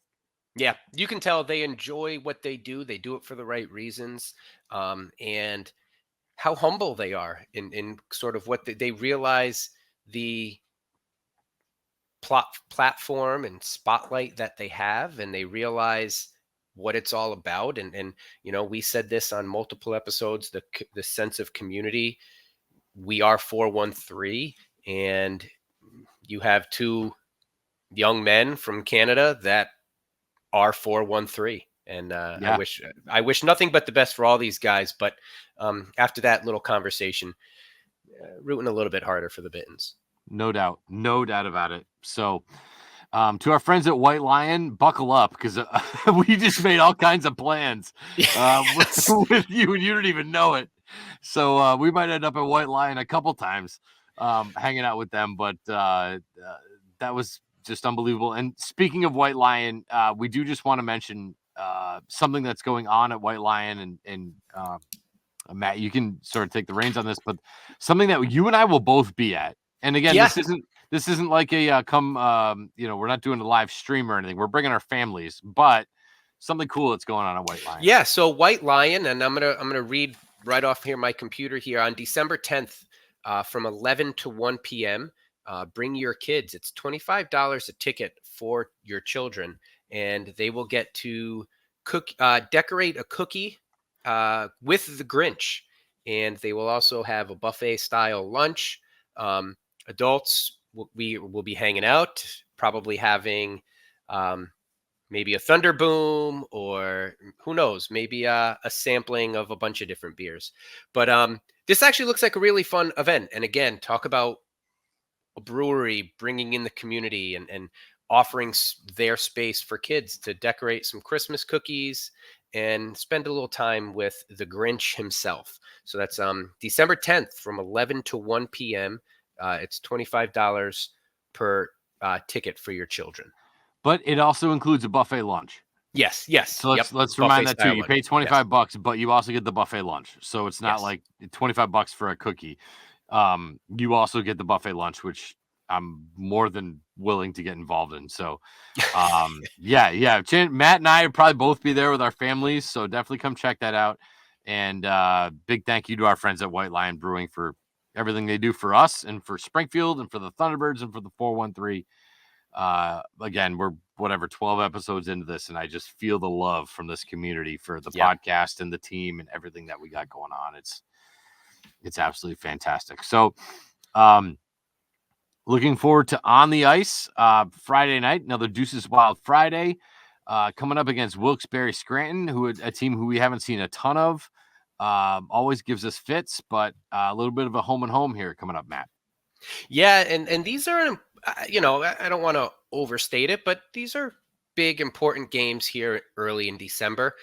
Yeah, you can tell they enjoy what they do. They do it for the right reasons, and how humble they are in sort of what they realize the platform and spotlight that they have, and they realize what it's all about. And we said this on multiple episodes: the sense of community. We are 413, and you have two young men from Canada that are 413, and I wish nothing but the best for all these guys. But after that little conversation, rooting a little bit harder for the Bittens. No doubt about it. So to our friends at White Lion, buckle up, because we just made all kinds of plans with you, and you didn't even know it. So we might end up at White Lion a couple times hanging out with them, but that was just unbelievable. And speaking of White Lion, we do just want to mention something that's going on at White Lion, and Matt, you can sort of take the reins on this, but something that you and I will both be at. And again, this isn't like a we're not doing a live stream or anything. We're bringing our families, but something cool that's going on at White Lion. Yeah, so White Lion, and I'm gonna read right off here my computer here on December 10th from 11 to 1 p.m. Bring your kids. It's $25 a ticket for your children, and they will get to decorate a cookie with the Grinch, and they will also have a buffet style lunch. Adults we will be hanging out, probably having maybe a Thunder Boom, or who knows, maybe a sampling of a bunch of different beers. But this actually looks like a really fun event. And again, talk about a brewery bringing in the community and offering their space for kids to decorate some Christmas cookies and spend a little time with the Grinch himself. So that's December 10th from 11 to 1 p.m. It's $25 per ticket for your children. But it also includes a buffet lunch. Yes. So let's remind that too. You pay $25, but you also get the buffet lunch. So it's not like $25 for a cookie. You also get the buffet lunch, which I'm more than willing to get involved in. So, yeah. Matt and I would probably both be there with our families. So definitely come check that out. And big thank you to our friends at White Lion Brewing for everything they do for us and for Springfield and for the Thunderbirds and for the 413. Again, we're 12 episodes into this, and I just feel the love from this community for the podcast and the team and everything that we got going on. It's absolutely fantastic. So, looking forward to On the Ice Friday night, another Deuces Wild Friday, coming up against Wilkes-Barre Scranton, a team who we haven't seen a ton of. Always gives us fits, but a little bit of a home and home here coming up, Matt. Yeah, and these are, I don't want to overstate it, but these are big important games here early in December.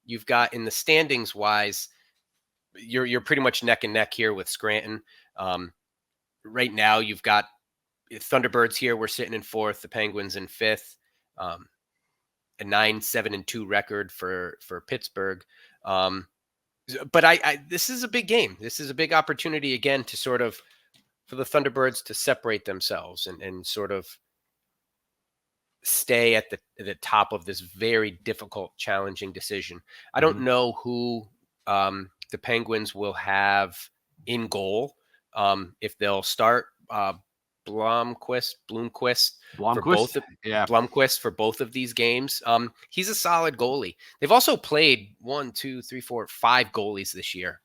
You've got in the standings wise, you're pretty much neck and neck here with Scranton. Um, right now, you've got Thunderbirds here. We're sitting in fourth. The Penguins in fifth. A 9-7-2 record for Pittsburgh. But this is a big game. This is a big opportunity again to sort of for the Thunderbirds to separate themselves and sort of stay at the top of this very difficult, challenging decision. I don't know who the Penguins will have in goal. If they'll start Blomqvist for both of Yeah. Blomqvist for both of these games. He's a solid goalie. They've also played 1, 2, 3, 4, 5 goalies this year.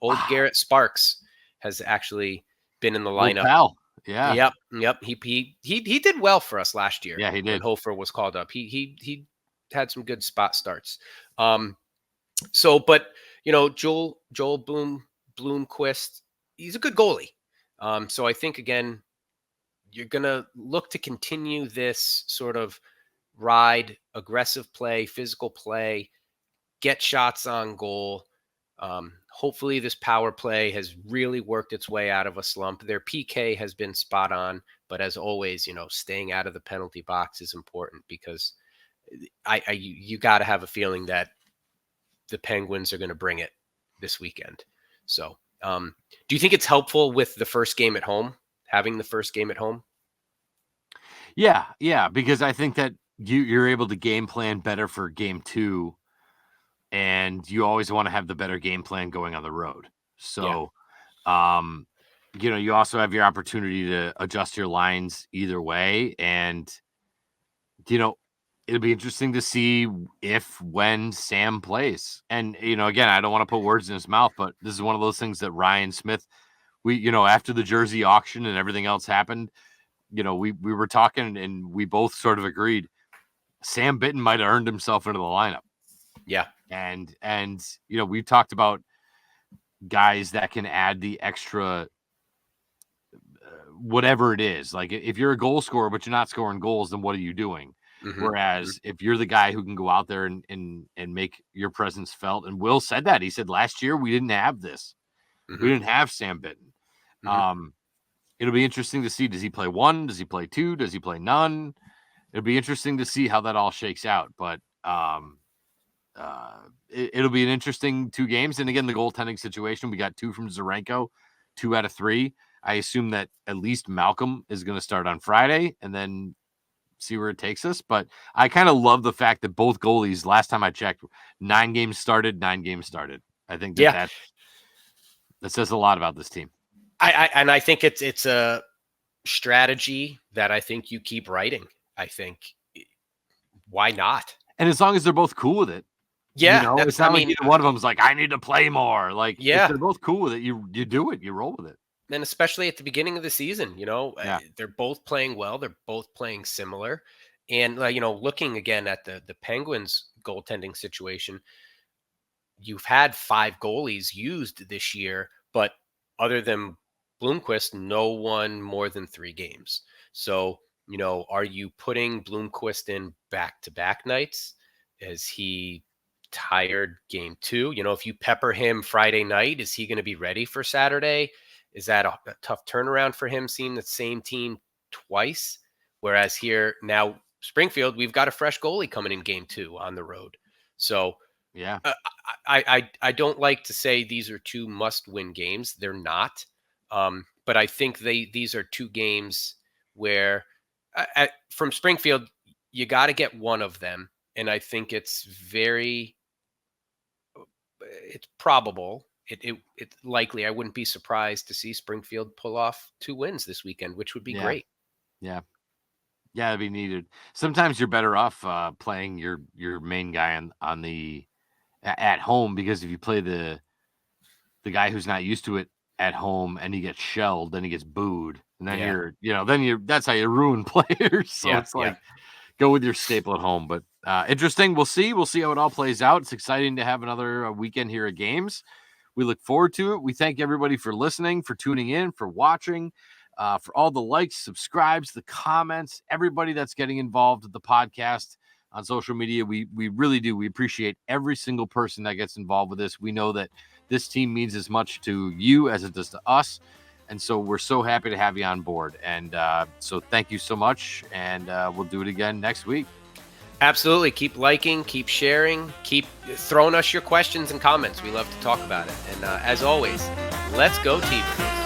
Old Garrett Sparks has actually been in the lineup. Pal. Yeah. Yep. He did well for us last year. Yeah, he did. When Hofer was called up. He had some good spot starts. But Joel Bloomquist, he's a good goalie. So I think again, you're gonna look to continue this sort of ride, aggressive play, physical play, get shots on goal. Hopefully this power play has really worked its way out of a slump. Their PK has been spot on, but as always, staying out of the penalty box is important because you got to have a feeling that the Penguins are going to bring it this weekend. So, do you think it's helpful with the first game at home, having the first game at home? Yeah, because I think that you're able to game plan better for game 2. And you always want to have the better game plan going on the road. So, you also have your opportunity to adjust your lines either way. And, it'll be interesting to see when Sam plays. And, again, I don't want to put words in his mouth, but this is one of those things that Ryan Smith, after the jersey auction and everything else happened, we were talking and we both sort of agreed Sam Bitten might have earned himself into the lineup. Yeah. And we've talked about guys that can add the extra whatever it is. Like if you're a goal scorer, but you're not scoring goals, then what are you doing? Whereas if you're the guy who can go out there and make your presence felt, and Will said that. He said last year we didn't have this. We didn't have Sam Bitten. It'll be interesting to see. Does he play 1? Does he play 2? Does he play none? It'll be interesting to see how that all shakes out. But it'll be an interesting 2 games. And again, the goaltending situation, we got 2 from Zarenko, 2 out of 3. I assume that at least Malcolm is going to start on Friday and then see where it takes us. But I kind of love the fact that both goalies, last time I checked, 9 games started. I think that says a lot about this team. I think it's a strategy that I think you keep writing. I think why not? And as long as they're both cool with it. Yeah, it's not like either one of them's like, I need to play more. Like, if they're both cool with it, you do it, you roll with it. And especially at the beginning of the season, they're both playing well. They're both playing similar. And, looking again at the Penguins goaltending situation, you've had 5 goalies used this year, but other than Bloomquist, no one more than 3 games. So, are you putting Bloomquist in back-to-back nights? Is he tired game 2? If you pepper him Friday night, is he going to be ready for Saturday? Is that a tough turnaround for him seeing the same team twice? Whereas here now, Springfield, we've got a fresh goalie coming in game 2 on the road. So yeah, I don't like to say these are 2 must-win games. They're not. But I think these are 2 games where from Springfield, you got to get one of them. And I think it's probable. It's likely. I wouldn't be surprised to see Springfield pull off 2 wins this weekend, which would be great. Yeah, it'd be needed. Sometimes you're better off playing your main guy on the at home, because if you play the guy who's not used to it at home and he gets shelled, then he gets booed, and then that's how you ruin players. So it's like go with your staple at home. But interesting. We'll see how it all plays out. It's exciting to have another weekend here of games. We look forward to it. We thank everybody for listening, for tuning in, for watching, for all the likes, subscribes, the comments, everybody that's getting involved with the podcast on social media. We really do. We appreciate every single person that gets involved with this. We know that this team means as much to you as it does to us. And so we're so happy to have you on board. And so thank you so much. And we'll do it again next week. Absolutely. Keep liking, keep sharing, keep throwing us your questions and comments. We love to talk about it. And as always, let's go T-Birds.